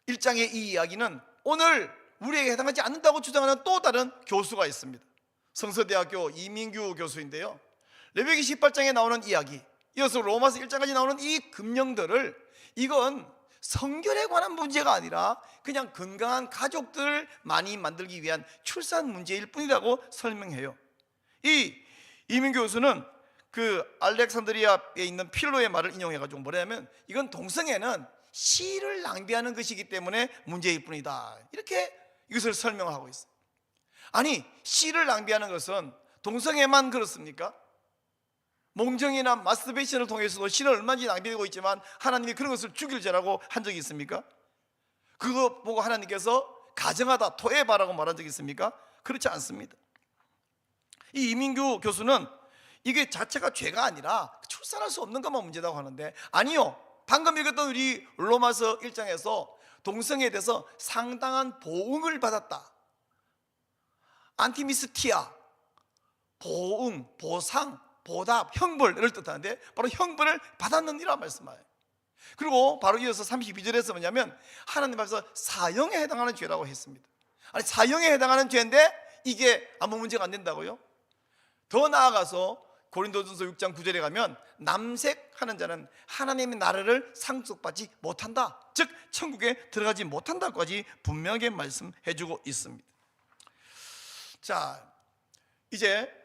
1장의 이 이야기는 오늘 우리에게 해당하지 않는다고 주장하는 또 다른 교수가 있습니다. 성서대학교 이민규 교수인데요, 레위기 18장에 나오는 이야기, 이어서 로마서 1장까지 나오는 이 금령들을, 이건 성결에 관한 문제가 아니라 그냥 건강한 가족들을 많이 만들기 위한 출산 문제일 뿐이라고 설명해요. 이 이민규 교수는 그 알렉산드리아에 있는 필로의 말을 인용해가지고 뭐냐면, 이건 동성애는 씨를 낭비하는 것이기 때문에 문제일 뿐이다, 이렇게 이것을 설명하고 있어요. 아니, 씨를 낭비하는 것은 동성애만 그렇습니까? 몽정이나 마스터베이션을 통해서도 씨를 얼마든지 낭비되고 있지만 하나님이 그런 것을 죽일 죄라고 한 적이 있습니까? 그거 보고 하나님께서 가정하다 토해봐라고 말한 적이 있습니까? 그렇지 않습니다. 이 이민규 교수는 이게 자체가 죄가 아니라 출산할 수 없는 것만 문제다고 하는데, 아니요, 방금 읽었던 우리 로마서 1장에서 동성애에 대해서 상당한 보응을 받았다, 안티미스티아, 보응, 보상, 보답, 형벌을 뜻하는데 바로 형벌을 받았느니라 말씀하여요. 그리고 바로 이어서 32절에서 뭐냐면 하나님 앞에서 사형에 해당하는 죄라고 했습니다. 아니, 사형에 해당하는 죄인데 이게 아무 문제가 안 된다고요? 더 나아가서 고린도전서 6장 9절에 가면 남색하는 자는 하나님의 나라를 상속받지 못한다, 즉 천국에 들어가지 못한다까지 분명하게 말씀해주고 있습니다. 자, 이제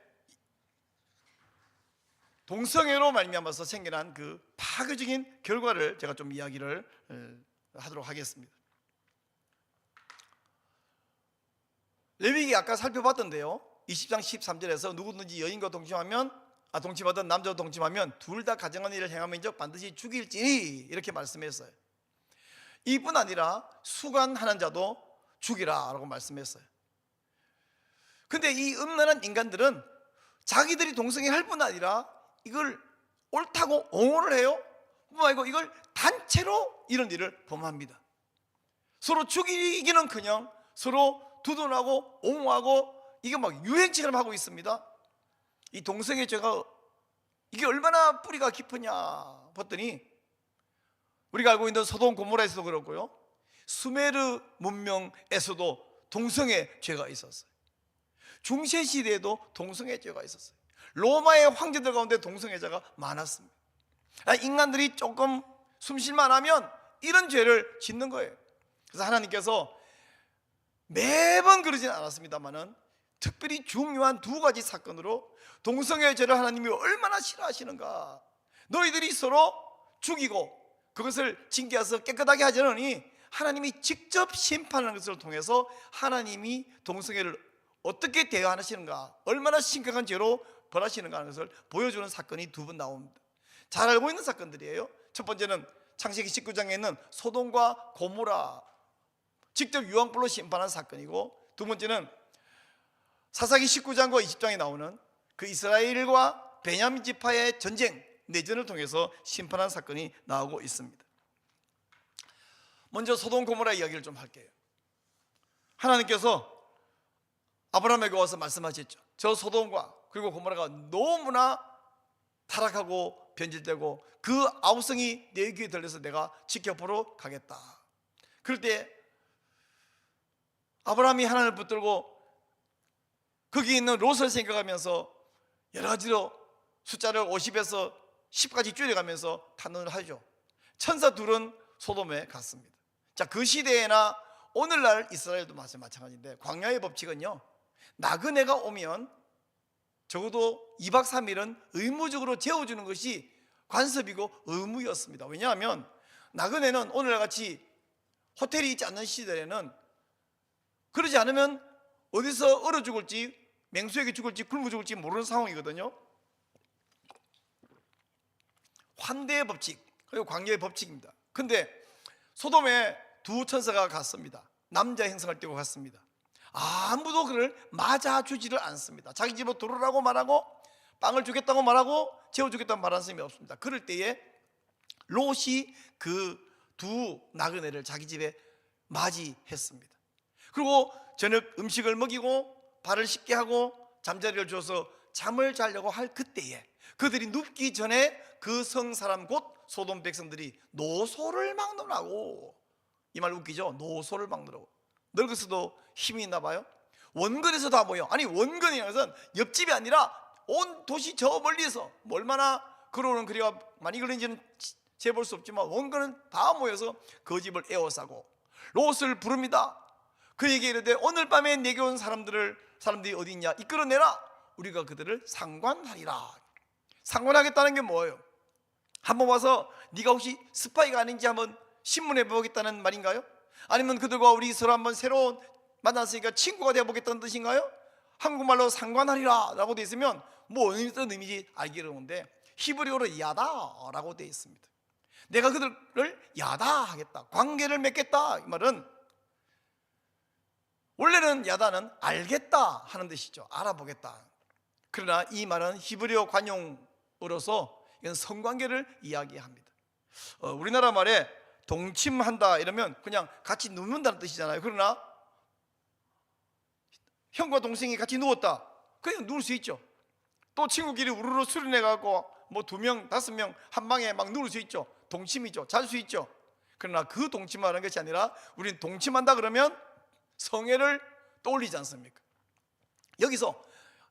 동성애로 말미암아서 생겨난 그 파괴적인 결과를 제가 좀 이야기를 하도록 하겠습니다. 레위기 아까 살펴봤던데요, 20장 13절에서 누구든지 여인과 동침하던 남자와 동침하면 둘 다 가정한 일을 행하면적 반드시 죽일지니, 이렇게 말씀했어요. 이뿐 아니라 수간하는 자도 죽이라 라고 말씀했어요. 근데 이 음란한 인간들은 자기들이 동성애 할 뿐 아니라 이걸 옳다고 옹호를 해요. 뿐만 아니고 이걸 단체로 이런 일을 범합니다. 서로 죽이기는커녕 서로 두둔하고 옹호하고 이게 막 유행처럼 하고 있습니다. 이 동성애 죄가 이게 얼마나 뿌리가 깊으냐 봤더니, 우리가 알고 있는 소돔 고모라에서도 그렇고요, 수메르 문명에서도 동성애 죄가 있었어요. 중세 시대에도 동성애 죄가 있었어요. 로마의 황제들 가운데 동성애자가 많았습니다. 인간들이 조금 숨쉴만 하면 이런 죄를 짓는 거예요. 그래서 하나님께서 매번 그러진 않았습니다만은 특별히 중요한 두 가지 사건으로 동성애 죄를 하나님이 얼마나 싫어하시는가, 너희들이 서로 죽이고 그것을 징계해서 깨끗하게 하지 않으니 하나님이 직접 심판하는 것을 통해서 하나님이 동성애를 어떻게 대하시는가, 얼마나 심각한 죄로 벌하시는가 하는 것을 보여주는 사건이 두 번 나옵니다. 잘 알고 있는 사건들이에요. 첫 번째는 창세기 19장에 있는 소돔과 고모라, 직접 유황불로 심판한 사건이고, 두 번째는 사사기 19장과 20장에 나오는 그 이스라엘과 베냐민 지파의 전쟁, 내전을 통해서 심판한 사건이 나오고 있습니다. 먼저 소돔 고모라 이야기를 좀 할게요. 하나님께서 아브라함에게 와서 말씀하셨죠. 저 소돔과 그리고 고모라가 너무나 타락하고 변질되고 그 아우성이 내 귀에 들려서 내가 지켜보러 가겠다. 그럴 때 아브라함이 하나님을 붙들고 거기 있는 롯을 생각하면서 여러 가지로 숫자를 50에서 10까지 줄여가면서 탄원을 하죠. 천사 둘은 소돔에 갔습니다. 자, 그 시대에나 오늘날 이스라엘도 마찬가지인데, 광야의 법칙은요, 나그네가 오면 적어도 2박 3일은 의무적으로 재워주는 것이 관습이고 의무였습니다. 왜냐하면 나그네는 오늘날 같이 호텔이 있지 않는 시절에는 그러지 않으면 어디서 얼어 죽을지, 맹수에게 죽을지 굶어 죽을지 모르는 상황이거든요. 환대의 법칙, 그리고 광야의 법칙입니다. 근데 소돔에 두 천사가 갔습니다. 남자 행성을 띠고 갔습니다. 아무도 그를 맞아주지를 않습니다. 자기 집으로 들어오라고 말하고 빵을 주겠다고 말하고 재워주겠다고 말하는 사람이 없습니다. 그럴 때에 롯이 그 두 나그네를 자기 집에 맞이했습니다. 그리고 저녁 음식을 먹이고 발을 씻게 하고 잠자리를 줘서 잠을 자려고 할 그때에 그들이 눕기 전에 그 성사람 곧 소돔 백성들이 노소를 막노라고. 이 말 웃기죠? 노소를 막노라고. 늙어서도 힘이 있나 봐요. 원근에서 다 모여. 아니 원근이라는 것은 옆집이 아니라 온 도시 저 멀리에서 뭐 얼마나 걸어오는 거리가 많이 걸리는지는 재볼 수 없지만 원근은 다 모여서 그 집을 에워싸고 롯을 부릅니다. 그에게 이르되 오늘 밤에 내게 온 사람들이 어디 있냐 이끌어내라. 우리가 그들을 상관하리라. 상관하겠다는 게 뭐예요? 한번 와서 네가 혹시 스파이가 아닌지 한번 신문해 보겠다는 말인가요? 아니면 그들과 우리 서로 한번 새로운 만났으니까 친구가 되어보겠다는 뜻인가요? 한국말로 상관하리라 라고 되어 있으면 뭐 어떤 의미인지 알기 어려운데 히브리어로 야다라고 되어 있습니다. 내가 그들을 야다하겠다, 관계를 맺겠다. 이 말은 원래는 야다는 알겠다 하는 뜻이죠. 알아보겠다. 그러나 이 말은 히브리어 관용으로서 이건 성관계를 이야기합니다. 우리나라 말에 동침한다 이러면 그냥 같이 눕는다는 뜻이잖아요. 그러나 형과 동생이 같이 누웠다, 그냥 누울 수 있죠. 또 친구끼리 우르르 수련해 갖고 뭐 2명, 5명 한 방에 막 누울 수 있죠. 동침이죠. 잘 수 있죠. 그러나 그 동침하는 것이 아니라 우리는 동침한다 그러면 성애를 떠올리지 않습니까? 여기서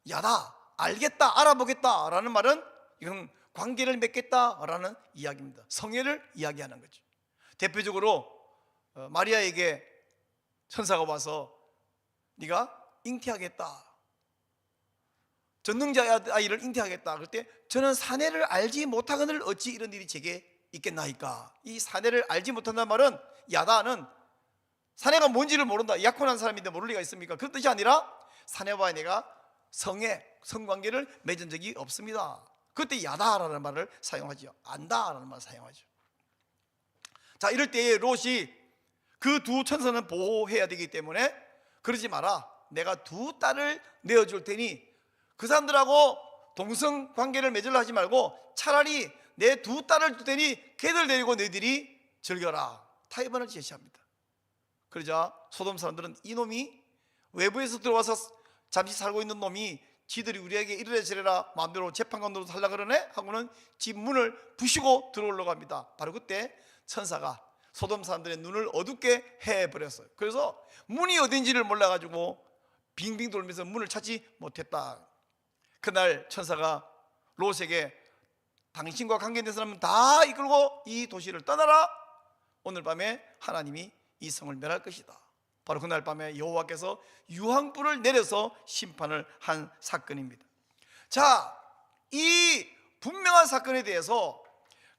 야다, 알겠다, 알아보겠다 라는 말은 이건 관계를 맺겠다라는 이야기입니다. 성애를 이야기하는 거죠. 대표적으로 마리아에게 천사가 와서 네가 잉태하겠다, 전능자 아이를 잉태하겠다 그럴 때 저는 사내를 알지 못하거늘 어찌 이런 일이 제게 있겠나이까. 이 사내를 알지 못한다는 말은 야다는 사내가 뭔지를 모른다, 약혼한 사람인데 모를 리가 있습니까? 그런 뜻이 아니라 사내와 내가 성관계를 맺은 적이 없습니다. 그때 야다라는 말을 사용하죠. 안다라는 말을 사용하죠. 자, 이럴 때에 롯이 그 두 천사는 보호해야 되기 때문에 그러지 마라, 내가 두 딸을 내어줄 테니 그 사람들하고 동성 관계를 맺으려 하지 말고 차라리 내 두 딸을 줄 테니 걔들 데리고 너희들이 즐겨라, 타협안을 제시합니다. 그러자 소돔 사람들은 이놈이 외부에서 들어와서 잠시 살고 있는 놈이 지들이 우리에게 이래라 저래라 마음대로 재판관으로 살라 그러네 하고는 집 문을 부시고 들어오려고 합니다. 바로 그때 천사가 소돔 사람들의 눈을 어둡게 해버렸어요. 그래서 문이 어딘지를 몰라가지고 빙빙 돌면서 문을 찾지 못했다. 그날 천사가 롯에게 당신과 관계된 사람은 다 이끌고 이 도시를 떠나라. 오늘 밤에 하나님이 이 성을 멸할 것이다. 바로 그날 밤에 여호와께서 유황불을 내려서 심판을 한 사건입니다. 자, 이 분명한 사건에 대해서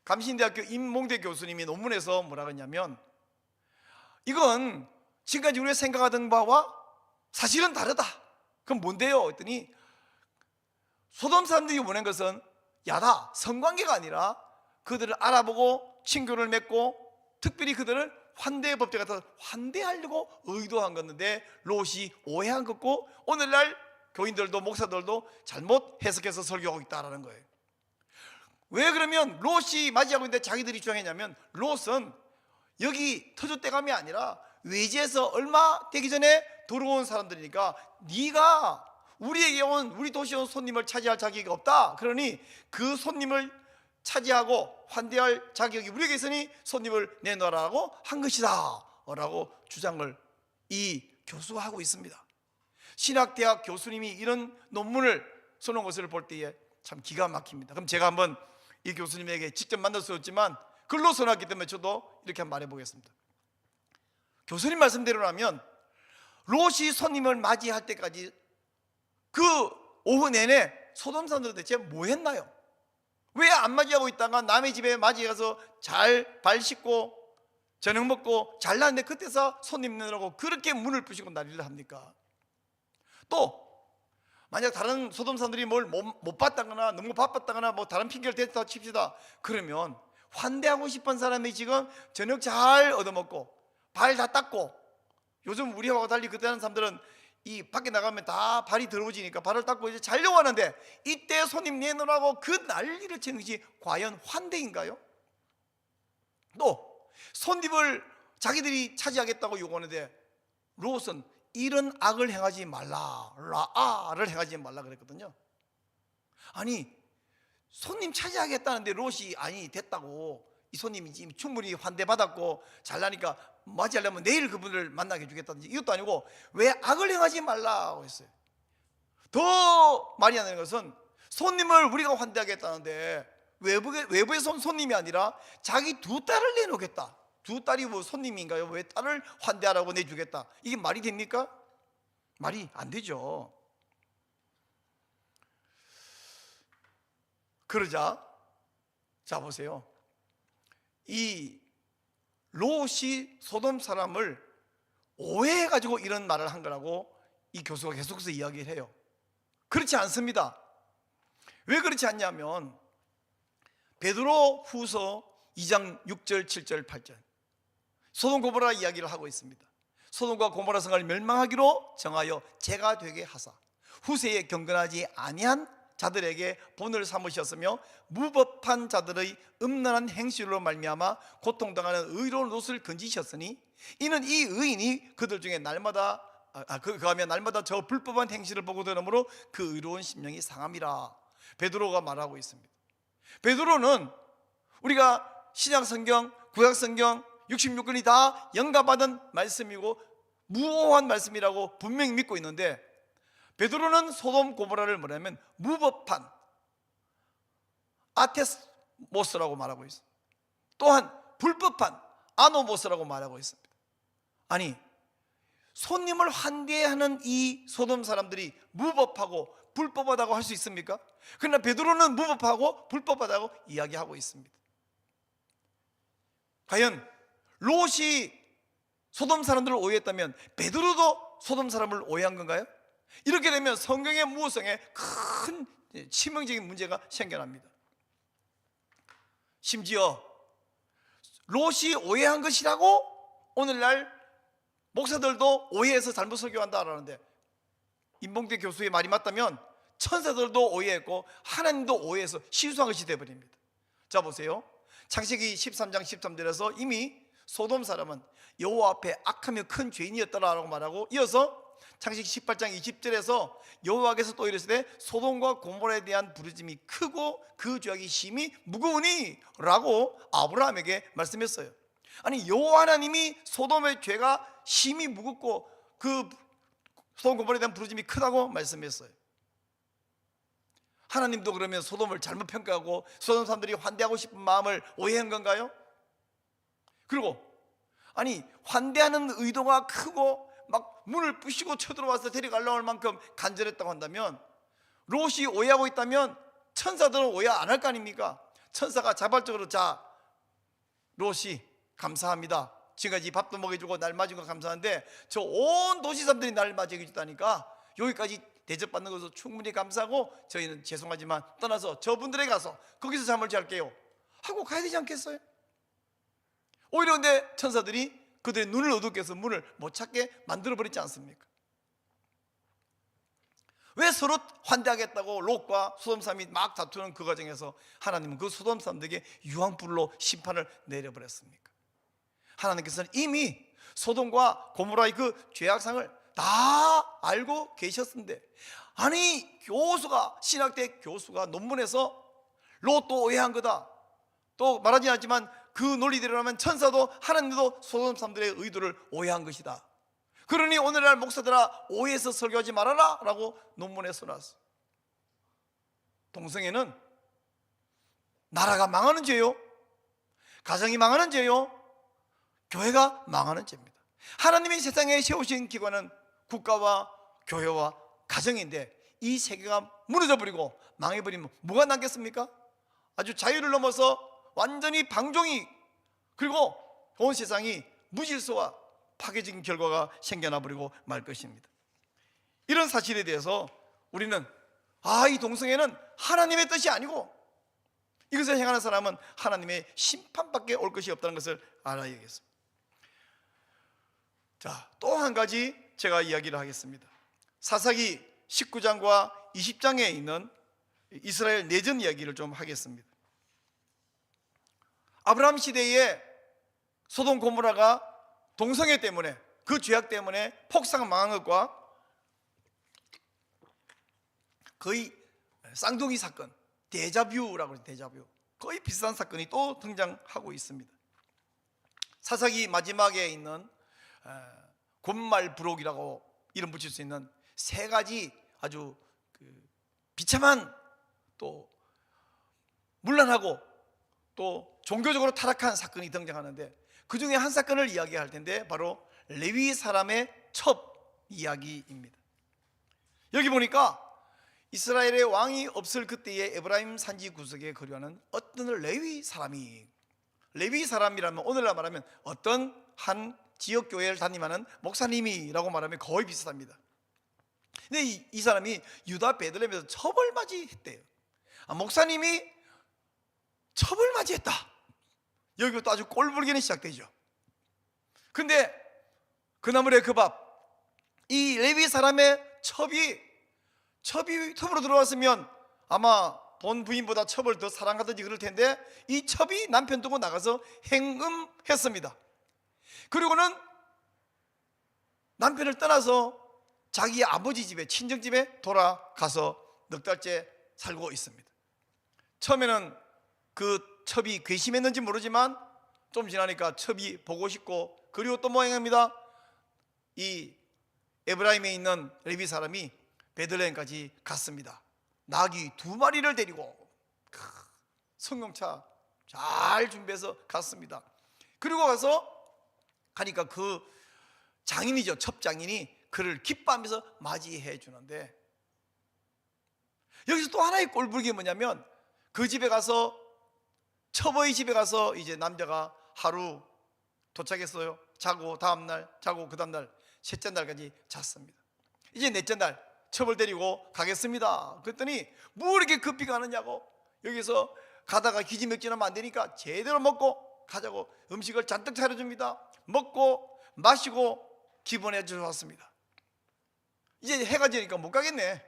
감신대학교 임몽대 교수님이 논문에서 뭐라고 했냐면 이건 지금까지 우리가 생각하던 바와 사실은 다르다. 그럼 뭔데요? 했더니 소돔 사람들이 원한 것은 야다, 성관계가 아니라 그들을 알아보고 친교를 맺고 특별히 그들을 환대의 법제 같아서 환대하려고 의도한 건데 롯이 오해한 것고 오늘날 교인들도 목사들도 잘못 해석해서 설교하고 있다는 거예요. 왜 그러면 롯이 맞이하고 있는데 자기들이 주장했냐면 롯은 여기 터줏대감이 아니라 외지에서 얼마 되기 전에 들어온 사람들이니까 네가 우리에게 온 우리 도시에 온 손님을 차지할 자격이 없다. 그러니 그 손님을 차지하고 환대할 자격이 우리에게 있으니 손님을 내놓으라고 한 것이다 라고 주장을 이 교수가 하고 있습니다. 신학대학 교수님이 이런 논문을 써놓은 것을 볼 때에 참 기가 막힙니다. 그럼 제가 한번 이 교수님에게 직접 만날 수 없지만 글로 써놨기 때문에 저도 이렇게 한번 말해보겠습니다. 교수님 말씀대로라면 롯이 손님을 맞이할 때까지 그 오후 내내 소돔 사람들은 대체 뭐 했나요? 왜 안 맞이하고 있다가 남의 집에 맞이해서 잘 발 씻고 저녁 먹고 잘났는데 그때서 손님 내느라고 그렇게 문을 부시고 난리를 합니까? 또 만약 다른 소돔 사람들이 뭘 못 봤다거나 너무 바빴다거나 뭐 다른 핑계를 댔다 칩시다. 그러면 환대하고 싶은 사람이 지금 저녁 잘 얻어먹고 발 다 닦고, 요즘 우리하고 달리 그때 하는 사람들은 이 밖에 나가면 다 발이 더러워지니까 발을 닦고 이제 자려고 하는데, 이때 손님 내놓으라고 그 난리를 치는 것이 과연 환대인가요? 또 손님을 자기들이 차지하겠다고 요구하는데 롯은 이런 악을 행하지 말라, 라아를 행하지 말라 그랬거든요. 아니 손님 차지하겠다는데 롯이 아니 됐다고, 이 손님이 지금 충분히 환대받았고 잘나니까 맞이하려면 내일 그분을 만나게 해주겠다든지 이것도 아니고 왜 악을 행하지 말라고 했어요. 더 말이 안 되는 것은 손님을 우리가 환대하겠다는데 외부에서 온 손님이 아니라 자기 두 딸을 내놓겠다. 두 딸이 뭐 손님인가요? 왜 딸을 환대하라고 내주겠다. 이게 말이 됩니까? 말이 안 되죠. 그러자 자 보세요, 이 롯이 소돔 사람을 오해해가지고 이런 말을 한 거라고 이 교수가 계속해서 이야기를 해요. 그렇지 않습니다. 왜 그렇지 않냐면 베드로 후서 2장 6절 7절 8절 소돔 고모라 이야기를 하고 있습니다. 소돔과 고모라 성을 멸망하기로 정하여 재가 되게 하사 후세에 경건하지 아니한 자들에게 본을 삼으셨으며 무법한 자들의 음란한 행실로 말미암아 고통당하는 의로운 롯을 건지셨으니 이는 이 의인이 그들 중에 날마다 그하며 날마다 저 불법한 행실을 보고 들으므로 그 의로운 심령이 상함이라. 베드로가 말하고 있습니다. 베드로는 우리가 신약 성경, 구약 성경 66권이 다 영감받은 말씀이고 무오한 말씀이라고 분명히 믿고 있는데, 베드로는 소돔 고모라를 뭐냐면 무법한 아테스모스라고 말하고 있습니다. 또한 불법한 아노모스라고 말하고 있습니다. 아니 손님을 환대하는 이 소돔 사람들이 무법하고 불법하다고 할 수 있습니까? 그러나 베드로는 무법하고 불법하다고 이야기하고 있습니다. 과연 롯이 소돔 사람들을 오해했다면 베드로도 소돔 사람을 오해한 건가요? 이렇게 되면 성경의 무호성에 큰 치명적인 문제가 생겨납니다. 심지어 롯이 오해한 것이라고 오늘날 목사들도 오해해서 잘못 설교한다라는데, 임봉대 교수의 말이 맞다면 천사들도 오해했고 하나님도 오해해서 실수한 것이 되어버립니다. 자 보세요, 창세기 13장 13절에서 이미 소돔 사람은 여호와 앞에 악하며 큰 죄인이었더라라고 말하고, 이어서 창세기 18장 20절에서 여호와께서 또 이르시되 소돔과 고모라에 대한 부르짐이 크고 그 죄악이 심히 무거우니 라고 아브라함에게 말씀했어요. 아니 여호와 하나님이 소돔의 죄가 심히 무겁고 그 소돔 고모라에 대한 부르짐이 크다고 말씀했어요. 하나님도 그러면 소돔을 잘못 평가하고 소돔 사람들이 환대하고 싶은 마음을 오해한 건가요? 그리고 아니 환대하는 의도가 크고 막 문을 부시고 쳐들어와서 데려가려고 할 만큼 간절했다고 한다면, 롯이 오해하고 있다면 천사들은 오해 안 할 거 아닙니까? 천사가 자발적으로 자 롯이 감사합니다, 지금까지 밥도 먹여주고 날 맞은 거 감사한데 저 온 도시 사람들이 날 맞이해줬다니까 여기까지 대접받는 것도 충분히 감사하고 저희는 죄송하지만 떠나서 저분들에게 가서 거기서 잠을 잘게요 하고 가야 되지 않겠어요? 오히려 근데 천사들이 그들의 눈을 어둡게 해서 문을 못 찾게 만들어버리지 않습니까? 왜 서로 환대하겠다고 롯과 소돔 사람이 막 다투는 그 과정에서 하나님은 그 소돔 사람들에게 유황불로 심판을 내려버렸습니까? 하나님께서는 이미 소돔과 고모라의 그 죄악상을 다 알고 계셨는데, 아니 교수가 신학대 교수가 논문에서 롯도 오해한 거다, 또 말하지 않았지만 그 논리대로라면 천사도 하나님도 소돔 사람들의 의도를 오해한 것이다. 그러니 오늘날 목사들아 오해해서 설교하지 말아라 라고 논문에 써놨어. 동성애는 나라가 망하는 죄요, 가정이 망하는 죄요, 교회가 망하는 죄입니다. 하나님이 세상에 세우신 기관은 국가와 교회와 가정인데 이 세계가 무너져버리고 망해버리면 뭐가 남겠습니까? 아주 자유를 넘어서 완전히 방종이, 그리고 온 세상이 무질서와 파괴적인 결과가 생겨나 버리고 말 것입니다. 이런 사실에 대해서 우리는 이 동성애는 하나님의 뜻이 아니고 이것을 행하는 사람은 하나님의 심판밖에 올 것이 없다는 것을 알아야겠습니다. 자, 또 한 가지 제가 이야기를 하겠습니다. 사사기 19장과 20장에 있는 이스라엘 내전 이야기를 좀 하겠습니다. 아브라함 시대에 소돔 고모라가 동성애 때문에, 그 죄악 때문에 폭삭 망한 것과 거의 쌍둥이 사건, 데자뷰라고 해요. 데자뷰, 거의 비슷한 사건이 또 등장하고 있습니다. 사사기 마지막에 있는 곤말 부록이라고 이름 붙일 수 있는 세 가지 아주 비참한, 또 문란하고 또 종교적으로 타락한 사건이 등장하는데, 그 중에 한 사건을 이야기할 텐데 바로 레위 사람의 첩 이야기입니다. 여기 보니까 이스라엘의 왕이 없을 그때의 에브라임 산지 구석에 거류하는 어떤 레위 사람이라면 오늘날 말하면 어떤 한 지역교회를 담임하는 목사님이라고 말하면 거의 비슷합니다. 근데 이 사람이 유다 베들레헴에서 첩을 맞이했대요. 목사님이 첩을 맞이했다. 여기가 또 아주 꼴불견이 시작되죠. 근데 그나물의 그 밥, 이 레위 사람의 첩이 첩으로 들어왔으면 아마 본 부인보다 첩을 더 사랑하든지 그럴 텐데, 이 첩이 남편 두고 나가서 행음했습니다. 그리고는 남편을 떠나서 자기 아버지 집에, 친정집에 돌아가서 넉 달째 살고 있습니다. 처음에는 그 첩이 괘씸했는지 모르지만 좀 지나니까 첩이 보고 싶고, 그리고 또 모양입니다. 이 에브라임에 있는 레위 사람이 베들레헴까지 갔습니다. 나귀 2마리를 데리고 승용차 잘 준비해서 갔습니다. 그리고 가니까 그 장인이죠, 첩장인이 그를 기뻐하면서 맞이해 주는데, 여기서 또 하나의 꼴불기 뭐냐면, 그 집에 가서, 첩의 집에 가서 이제 남자가 하루 도착했어요. 자고 다음날 자고 그 다음날 셋째 날까지 잤습니다. 이제 넷째 날 첩을 데리고 가겠습니다. 그랬더니 뭐 이렇게 급히 가느냐고, 여기서 가다가 기지맥진하면 안 되니까 제대로 먹고 가자고 음식을 잔뜩 차려줍니다. 먹고 마시고 기본해 주었습니다. 이제 해가 지니까 못 가겠네.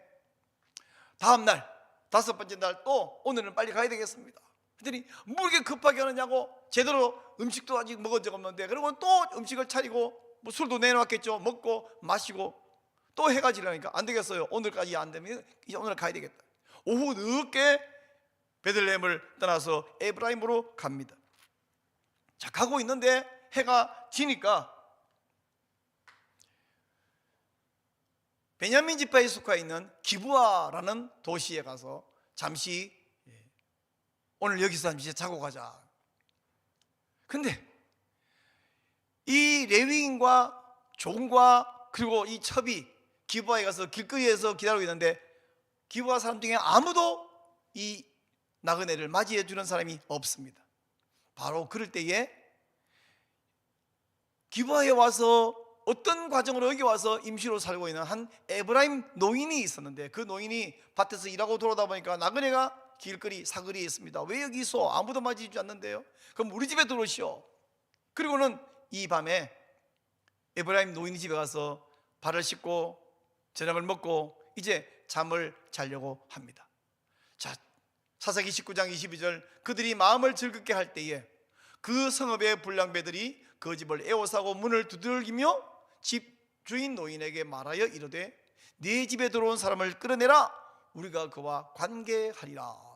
다음날 5번째 날 또 오늘은 빨리 가야 되겠습니다. 그랬더니 뭐 이렇게 급하게 하느냐고, 제대로 음식도 아직 먹은 적 없는데. 그리고 또 음식을 차리고 뭐 술도 내놓았겠죠. 먹고 마시고 또 해가 지려니까 안 되겠어요. 오늘까지 안 되면 이제 오늘 가야 되겠다. 오후 늦게 베들레헴을 떠나서 에브라임으로 갑니다. 자, 가고 있는데 해가 지니까 베냐민 지파에 속해 있는 기브아라는 도시에 가서 잠시, 오늘 여기서 잠시 자고 가자. 근데 이 레위인과 종과 그리고 이 첩이 기브아에 가서 길거리에서 기다리고 있는데, 기브아 사람 중에 아무도 이 나그네를 맞이해 주는 사람이 없습니다. 바로 그럴 때에 기브아에 와서 어떤 과정으로 여기 와서 임시로 살고 있는 한 에브라임 노인이 있었는데, 그 노인이 밭에서 일하고 돌아오다 보니까 나그네가 길거리 사거리에 있습니다. 왜 여기 있어? 아무도 맞이해주지 않는데요? 그럼 우리 집에 들어오시오. 그리고는 이 밤에 에브라임 노인이 집에 가서 발을 씻고 저녁을 먹고 이제 잠을 자려고 합니다. 자, 사사기 19장 22절, 그들이 마음을 즐겁게 할 때에 그 성읍의 불량배들이 그 집을 에워싸고 문을 두들기며 집 주인 노인에게 말하여 이르되, 네 집에 들어온 사람을 끌어내라. 우리가 그와 관계하리라.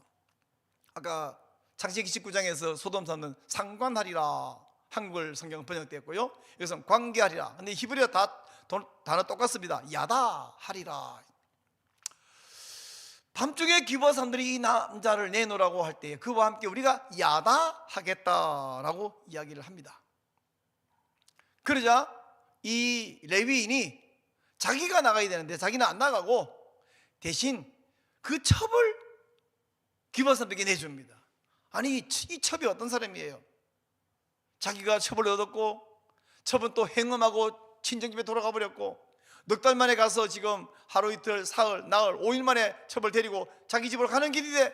아까 창세기 19장에서 소돔 사람은 상관하리라, 한글 성경 번역되었고요. 여기서는 관계하리라. 근데 히브리어 단어 똑같습니다. 야다하리라. 밤중에 기브아 사람들이 이 남자를 내놓으라고 할 때 그와 함께 우리가 야다하겠다라고 이야기를 합니다. 그러자 이 레위인이 자기가 나가야 되는데 자기는 안 나가고 대신 그 첩을 기브아 사람들에게 내줍니다. 아니, 이 첩이 어떤 사람이에요? 자기가 첩을 얻었고, 첩은 또 행음하고 친정집에 돌아가 버렸고, 넉 달 만에 가서 지금 하루 이틀, 사흘, 나흘, 5일 만에 첩을 데리고 자기 집으로 가는 길인데,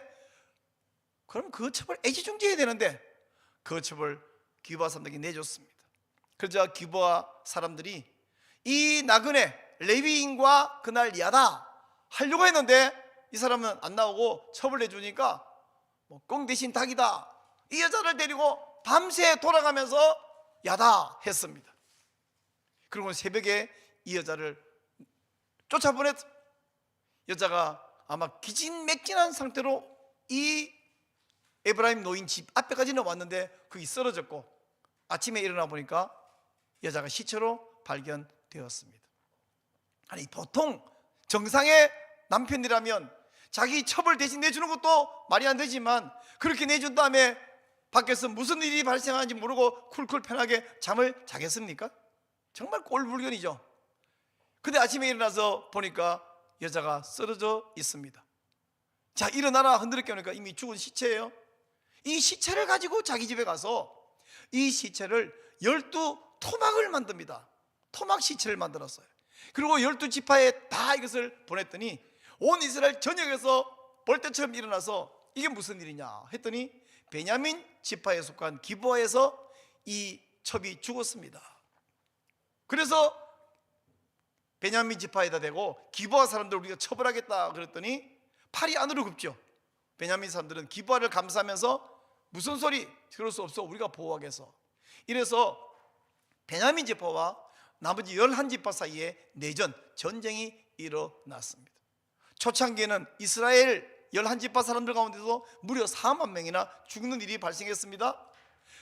그럼 그 첩을 애지중지해야 되는데 그 첩을 기브아 사람들에게 내줬습니다. 그러자 기브아 사람들이 이 나그네 레위인과 그날 야다 하려고 했는데 이 사람은 안 나오고 첩을 내주니까 꽁 대신 닭이다, 이 여자를 데리고 밤새 돌아가면서 야다 했습니다. 그리고 새벽에 이 여자를 쫓아보냈. 여자가 아마 기진맥진한 상태로 이 에브라임 노인 집 앞에까지는 왔는데 거기 쓰러졌고, 아침에 일어나 보니까 여자가 시체로 발견되었습니다. 아니, 보통 정상의 남편이라면 자기 첩을 대신 내주는 것도 말이 안 되지만, 그렇게 내준 다음에 밖에서 무슨 일이 발생하는지 모르고 쿨쿨 편하게 잠을 자겠습니까? 정말 꼴불견이죠. 근데 아침에 일어나서 보니까 여자가 쓰러져 있습니다. 자, 일어나라 흔들어 깨우니까 이미 죽은 시체예요. 이 시체를 가지고 자기 집에 가서 이 시체를 12토막을 만듭니다. 토막 시체를 만들었어요. 그리고 12지파에 다 이것을 보냈더니 온 이스라엘 전역에서 벌떼처럼 일어나서 이게 무슨 일이냐 했더니 베냐민 지파에 속한 기브아에서 이 첩이 죽었습니다. 그래서 베냐민 지파에다 대고 기브아 사람들 우리가 처벌하겠다 그랬더니 팔이 안으로 굽죠. 베냐민 사람들은 기브아를 감싸면서 무슨 소리, 그럴 수 없어, 우리가 보호하겠어. 이래서 베냐민 지파와 나머지 11지파 사이에 내전, 전쟁이 일어났습니다. 초창기에는 이스라엘 11지파 사람들 가운데서 무려 4만 명이나 죽는 일이 발생했습니다.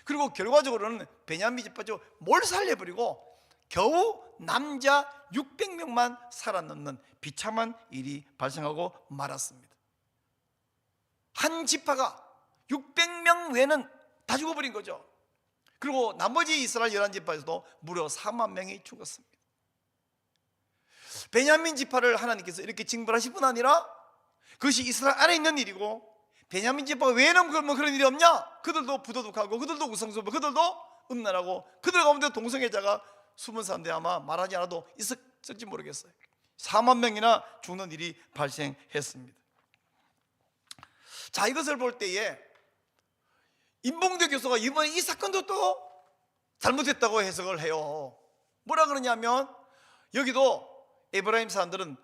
그리고 결과적으로는 베냐민 지파죠, 몰살해버리고 겨우 남자 600명만 살아남는 비참한 일이 발생하고 말았습니다. 한 지파가 600명 외에는 다 죽어버린 거죠. 그리고 나머지 이스라엘 11지파에서도 무려 4만 명이 죽었습니다. 베냐민 지파를 하나님께서 이렇게 징벌하실 뿐 아니라 그것이 이스라엘 안에 있는 일이고, 베냐민 지파 외에는 그런 일이 없냐? 그들도 부도덕하고 그들도 우상숭배, 그들도 음란하고 그들 가운데 동성애자가 숨은 사람들이 아마 말하지 않아도 있었을지 모르겠어요. 4만 명이나 죽는 일이 발생했습니다. 자, 이것을 볼 때에 임봉대 교수가 이번에 이 사건도 또 잘못했다고 해석을 해요. 뭐라 그러냐면, 여기도 에브라임 사람들은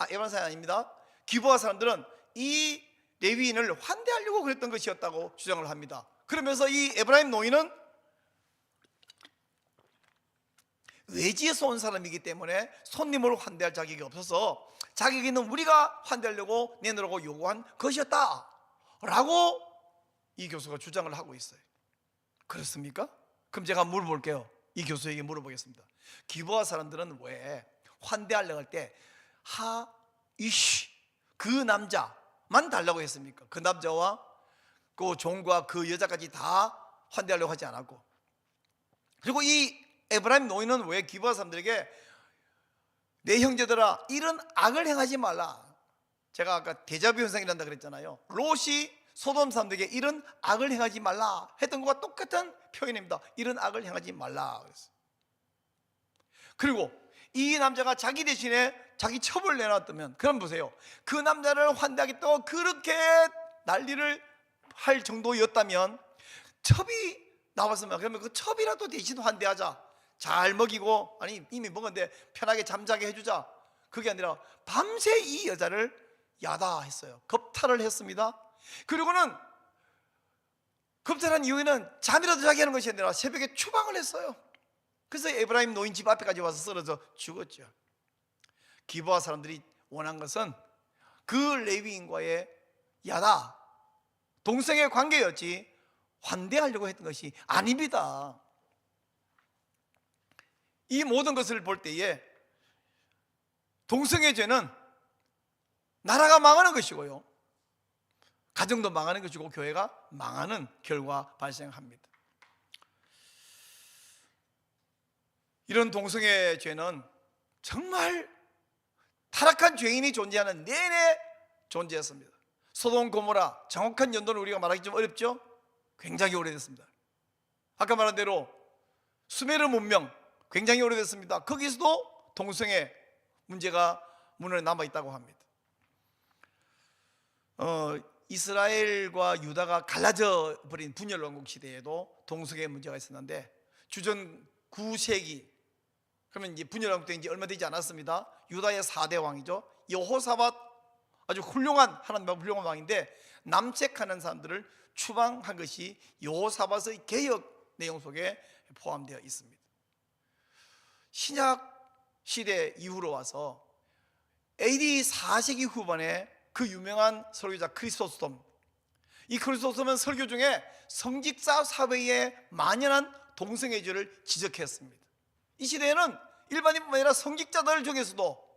에브라임 사람이 아닙니다. 기브아 사람들은 이 레위인을 환대하려고 그랬던 것이었다고 주장을 합니다. 그러면서 이 에브라임 노인은 외지에서 온 사람이기 때문에 손님을 환대할 자격이 없어서 자격이 있는 우리가 환대하려고 내놓으라고 요구한 것이었다 라고 이 교수가 주장을 하고 있어요. 그렇습니까? 그럼 제가 물어볼게요. 이 교수에게 물어보겠습니다. 기브아 사람들은 왜 환대하려고 할 때 그 남자만 달라고 했습니까? 그 남자와 그 종과 그 여자까지 다 환대하려고 하지 않았고, 그리고 이 에브라임 노인은 왜 기브아 사람들에게 내 형제들아 이런 악을 행하지 말라, 제가 아까 데자뷰 현상이란다 그랬잖아요. 롯이 소돔 사람들에게 이런 악을 행하지 말라 했던 것과 똑같은 표현입니다. 이런 악을 행하지 말라 그랬어요. 그리고 이 남자가 자기 대신에 자기 첩을 내놨다면, 그럼 보세요, 그 남자를 환대하겠다고 그렇게 난리를 할 정도였다면 첩이 나왔으면, 그러면 그 첩이라도 대신 환대하자, 잘 먹이고, 아니 이미 먹었는데 편하게 잠자게 해주자, 그게 아니라 밤새 이 여자를 야다했어요. 겁탈을 했습니다. 그리고는 겁탈한 이후에는 잠이라도 자게 하는 것이 아니라 새벽에 추방을 했어요. 그래서 에브라임 노인 집 앞에까지 와서 쓰러져 죽었죠. 기브아 사람들이 원한 것은 그 레위인과의 야다, 동성애 관계였지 환대하려고 했던 것이 아닙니다. 이 모든 것을 볼 때에 동성애 죄는 나라가 망하는 것이고요, 가정도 망하는 것이고, 교회가 망하는 결과 발생합니다. 이런 동성애 죄는 정말 타락한 죄인이 존재하는 내내 존재했습니다. 소돔 고모라, 정확한 연도는 우리가 말하기 좀 어렵죠? 굉장히 오래됐습니다. 아까 말한 대로 수메르 문명 굉장히 오래됐습니다. 거기서도 동성애 문제가 문헌에 남아 있다고 합니다. 이스라엘과 유다가 갈라져 버린 분열 왕국 시대에도 동성애 문제가 있었는데 주전 9세기, 그러면 이제 분열 왕국 때 이제 얼마 되지 않았습니다. 유다의 4대 왕이죠. 여호사밧, 아주 훌륭한, 하나님 앞에 훌륭한 왕인데 남색하는 사람들을 추방한 것이 여호사밧의 개혁 내용 속에 포함되어 있습니다. 신약 시대 이후로 와서 AD 4세기 후반에 그 유명한 설교자 크리소스톰, 이 크리소스톰은 설교 중에 성직자 사회에 만연한 동성애주를 지적했습니다. 이 시대에는 일반인뿐만 아니라 성직자들 중에서도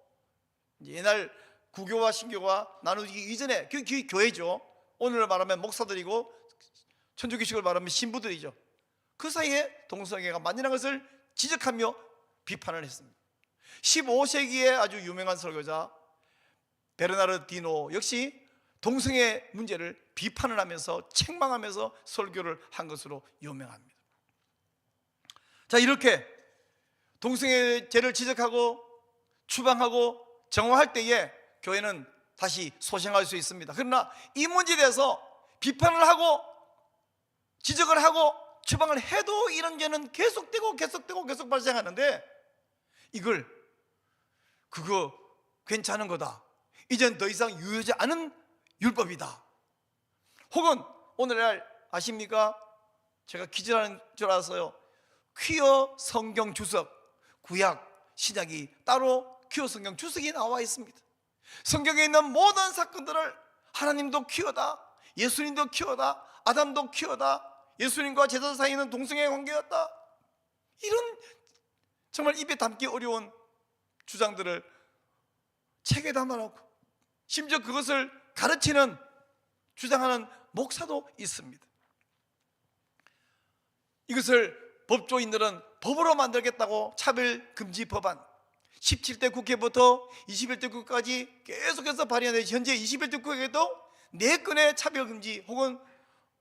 옛날 구교와 신교가 나누기 이전에 교회죠. 오늘 말하면 목사들이고 천주교식을 말하면 신부들이죠. 그 사이에 동성애가 만연한 것을 지적하며 비판을 했습니다. 15세기에 아주 유명한 설교자 베르나르디노 역시 동성애 문제를 비판을 하면서 책망하면서 설교를 한 것으로 유명합니다. 자, 이렇게 동성애죄를 지적하고 추방하고 정화할 때에 교회는 다시 소생할 수 있습니다. 그러나 이 문제에 대해서 비판을 하고 지적을 하고 추방을 해도 이런 죄는 계속되고 발생하는데, 이걸 그거 괜찮은 거다, 이젠 더 이상 유효하지 않은 율법이다, 혹은 오늘날 아십니까? 제가 퀴즈라는 줄 알았어요. 퀴어 성경 주석, 구약 신약이 따로 퀴어 성경 주석이 나와 있습니다. 성경에 있는 모든 사건들을 하나님도 퀴어다, 예수님도 퀴어다, 아담도 퀴어다, 예수님과 제자 사이에는 동성애 관계였다, 이런 정말 입에 담기 어려운 주장들을 책에 담아놓고 심지어 그것을 가르치는, 주장하는 목사도 있습니다. 이것을 법조인들은 법으로 만들겠다고 차별금지 법안 17대 국회부터 21대 국회까지 계속해서 발의하는, 현재 21대 국회에도 4건의 차별금지 혹은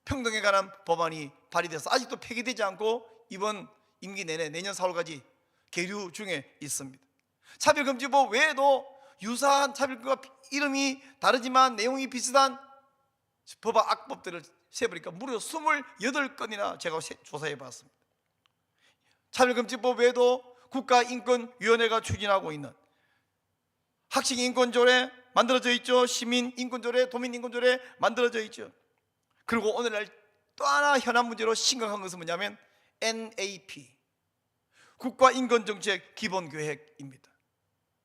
평등에 관한 법안이 발의돼서 아직도 폐기되지 않고 이번 임기 내내 내년 4월까지 계류 중에 있습니다. 차별금지법 외에도 유사한 차별금지와 이름이 다르지만 내용이 비슷한 법안 악법들을 세보니까 무려 28건이나 제가 조사해 봤습니다. 차별금지법 외에도 국가인권위원회가 추진하고 있는 학식인권조례 만들어져 있죠. 시민인권조례, 도민인권조례 만들어져 있죠. 그리고 오늘날 또 하나 현안 문제로 심각한 것은 뭐냐면 NAP, 국가인권정책 기본계획입니다.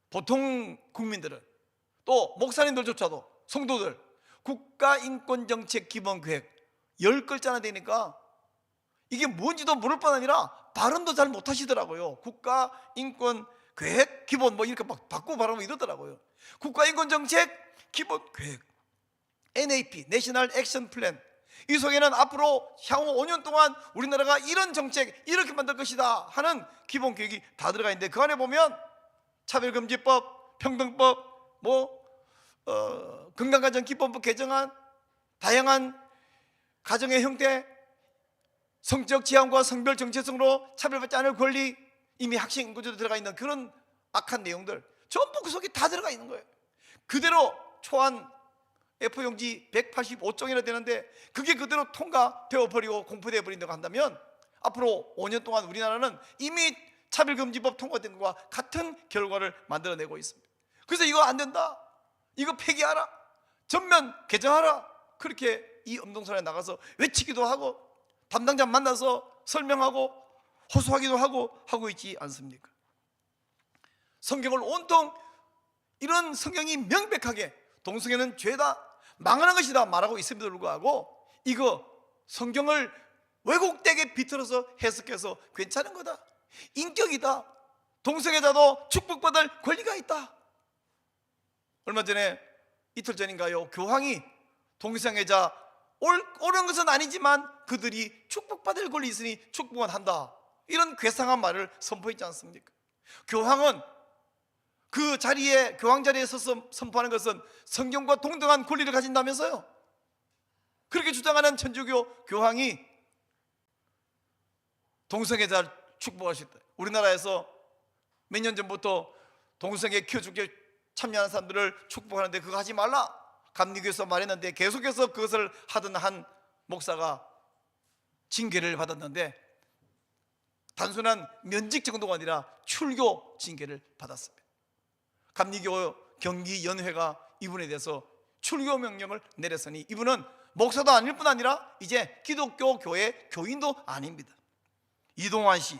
보통 국민들은, 또 목사님들조차도, 성도들, 국가인권정책 기본계획 10글자나 되니까 이게 뭔지도 모를 뿐 아니라 발음도 잘 못하시더라고요. 국가인권계획 기본 뭐 이렇게 막 바꾸고 발음하고 이러더라고요. 국가인권정책 기본계획 NAP, 내셔널 액션 플랜, 이 속에는 앞으로 향후 5년 동안 우리나라가 이런 정책 이렇게 만들 것이다 하는 기본 계획이 다 들어가 있는데, 그 안에 보면 차별금지법, 평등법, 건강가정기본법 개정안, 다양한 가정의 형태, 성적 지향과 성별 정체성으로 차별받지 않을 권리, 이미 학생인권조도 들어가 있는 그런 악한 내용들 전부 그 속에 다 들어가 있는 거예요. 그대로 초안 F용지 185종이나 되는데 그게 그대로 통과되어 버리고 공포되어 버린다고 한다면 앞으로 5년 동안 우리나라는 이미 차별금지법 통과된 것과 같은 결과를 만들어내고 있습니다. 그래서 이거 안 된다, 이거 폐기하라, 전면 개정하라, 그렇게 이 음동선에 나가서 외치기도 하고 담당자 만나서 설명하고 호소하기도 하고 있지 않습니까? 성경을 온통 이런 성경이 명백하게 동성애는 죄다, 망하는 것이다 말하고 있음에도 불구하고 이거 성경을 왜곡되게 비틀어서 해석해서 괜찮은 거다, 인격이다, 동성애자도 축복받을 권리가 있다. 얼마 전에, 이틀 전인가요, 교황이 동성애자 옳은 것은 아니지만 그들이 축복받을 권리 있으니 축복은 한다, 이런 괴상한 말을 선포했지 않습니까? 교황은 그 자리에, 교황 자리에 서서 선포하는 것은 성경과 동등한 권리를 가진다면서요. 그렇게 주장하는 천주교 교황이 동성애자를 축복할 수 있다. 우리나라에서 몇 년 전부터 동성애 키워주기 참여하는 사람들을 축복하는데 그거 하지 말라 감리교에서 말했는데 계속해서 그것을 하던 한 목사가 징계를 받았는데 단순한 면직 정도가 아니라 출교 징계를 받았습니다. 감리교 경기연회가 이분에 대해서 출교 명령을 내렸으니 이분은 목사도 아닐 뿐 아니라 이제 기독교 교회 교인도 아닙니다. 이동환 씨,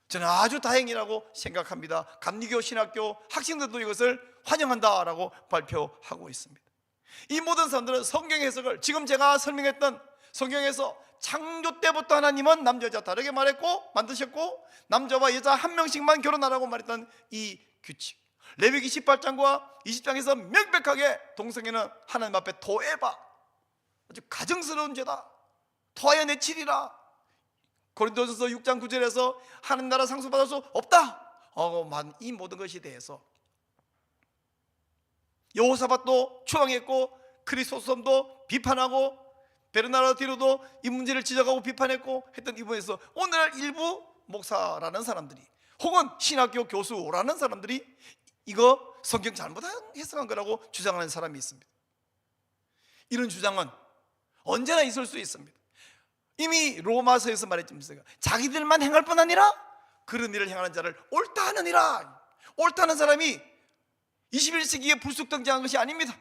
저는 아주 다행이라고 생각합니다. 감리교 신학교 학생들도 이것을 환영한다라고 발표하고 있습니다. 이 모든 사람들은 성경 해석을 지금 제가 설명했던 성경에서 창조 때부터 하나님은 남자 여자 다르게 말했고 만드셨고 남자와 여자 한 명씩만 결혼하라고 말했던 이 규칙, 레위기 18장과 20장에서 명백하게 동성애는 하나님 앞에 토해봐, 아주 가증스러운 죄다, 토하여 내치리라. 고린도전서 6장 9절에서 하나님 나라 상속받을 수 없다. 이 모든 것에 대해서 여호사밧도 추앙했고 크리소스톰도 비판하고 베르나르디노도 이 문제를 지적하고 비판했고 했던 이분에서 오늘날 일부 목사라는 사람들이 혹은 신학교 교수라는 사람들이 이거 성경 잘못 해석한 거라고 주장하는 사람이 있습니다. 이런 주장은 언제나 있을 수 있습니다. 이미 로마서에서 말했습니다. 자기들만 행할 뿐 아니라 그런 일을 행하는 자를 옳다 하느니라. 옳다는 사람이 21세기에 불쑥 등장한 것이 아닙니다.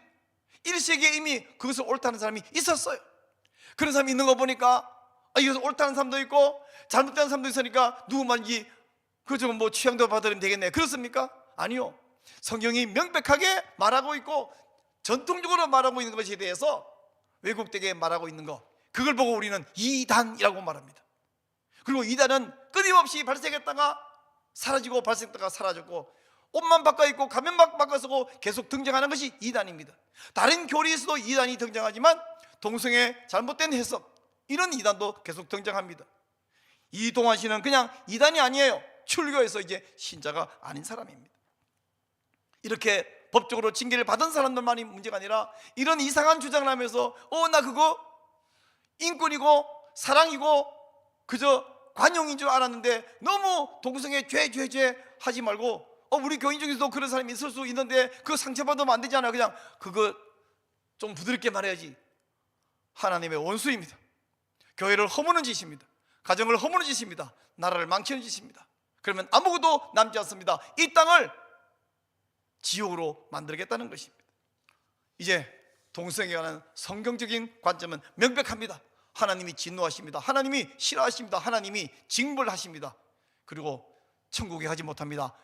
1세기에 이미 그것을 옳다는 사람이 있었어요. 그런 사람이 있는 거 보니까 이것을 옳다는 사람도 있고 잘못된 사람도 있으니까 누구만지 그저 뭐 취향도 받으면 되겠네, 그렇습니까? 아니요. 성경이 명백하게 말하고 있고 전통적으로 말하고 있는 것에 대해서 왜곡되게 말하고 있는 것, 그걸 보고 우리는 이단이라고 말합니다. 그리고 이단은 끊임없이 발생했다가 사라지고 발생했다가 사라졌고 옷만 바꿔 입고 가면만 바꿔 쓰고 계속 등장하는 것이 이단입니다. 다른 교리에서도 이단이 등장하지만 동성애 잘못된 해석, 이런 이단도 계속 등장합니다. 이동환 씨는 그냥 이단이 아니에요. 출교해서 이제 신자가 아닌 사람입니다. 이렇게 법적으로 징계를 받은 사람들만이 문제가 아니라 이런 이상한 주장을 하면서 나 그거 인권이고 사랑이고 그저 관용인 줄 알았는데 너무 동성애 죄 하지 말고 우리 교인 중에서도 그런 사람이 있을 수 있는데 그거 상처받으면 안 되잖아요. 그냥 그거 좀 부드럽게 말해야지. 하나님의 원수입니다. 교회를 허무는 짓입니다. 가정을 허무는 짓입니다. 나라를 망치는 짓입니다. 그러면 아무것도 남지 않습니다. 이 땅을 지옥으로 만들겠다는 것입니다. 이제 동성애에 관한 성경적인 관점은 명백합니다. 하나님이 진노하십니다. 하나님이 싫어하십니다. 하나님이 징벌하십니다. 그리고 천국에 가지 못합니다.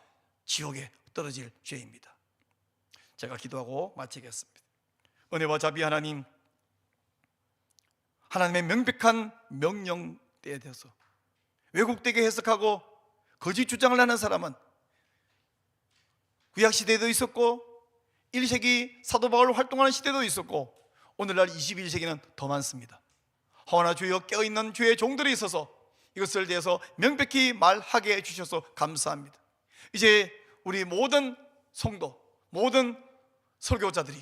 지옥에 떨어질 죄입니다. 제가 기도하고 마치겠습니다. 은혜와 자비 하나님, 하나님의 명백한 명령에 대해서 왜곡되게 해석하고 거짓 주장을 하는 사람은 구약시대에도 있었고 1세기 사도 바울 활동하는 시대도 있었고 오늘날 21세기는 더 많습니다. 하오나 주여 깨어있는 주의 종들이 있어서 이것을 대해서 명백히 말하게 해주셔서 감사합니다. 이제 우리 모든 성도, 모든 설교자들이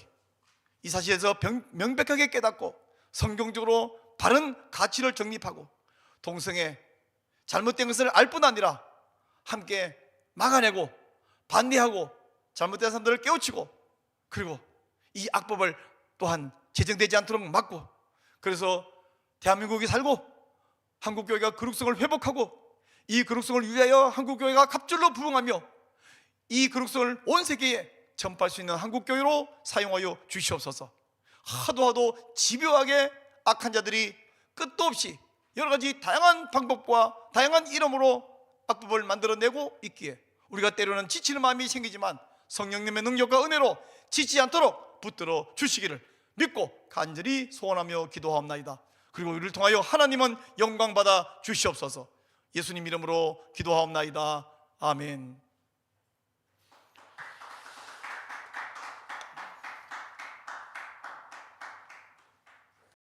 이 사실에서 명백하게 깨닫고 성경적으로 바른 가치를 정립하고 동성애 잘못된 것을 알 뿐 아니라 함께 막아내고 반대하고 잘못된 사람들을 깨우치고 그리고 이 악법을 또한 제정되지 않도록 막고, 그래서 대한민국이 살고 한국교회가 거룩성을 회복하고 이 거룩성을 위하여 한국교회가 갑절로 부흥하며 이 거룩성을 온 세계에 전파할 수 있는 한국교회로 사용하여 주시옵소서. 하도 집요하게 악한 자들이 끝도 없이 여러 가지 다양한 방법과 다양한 이름으로 악법을 만들어내고 있기에 우리가 때로는 지치는 마음이 생기지만 성령님의 능력과 은혜로 지치지 않도록 붙들어 주시기를 믿고 간절히 소원하며 기도하옵나이다. 그리고 우리를 통하여 하나님은 영광받아 주시옵소서. 예수님 이름으로 기도하옵나이다. 아멘.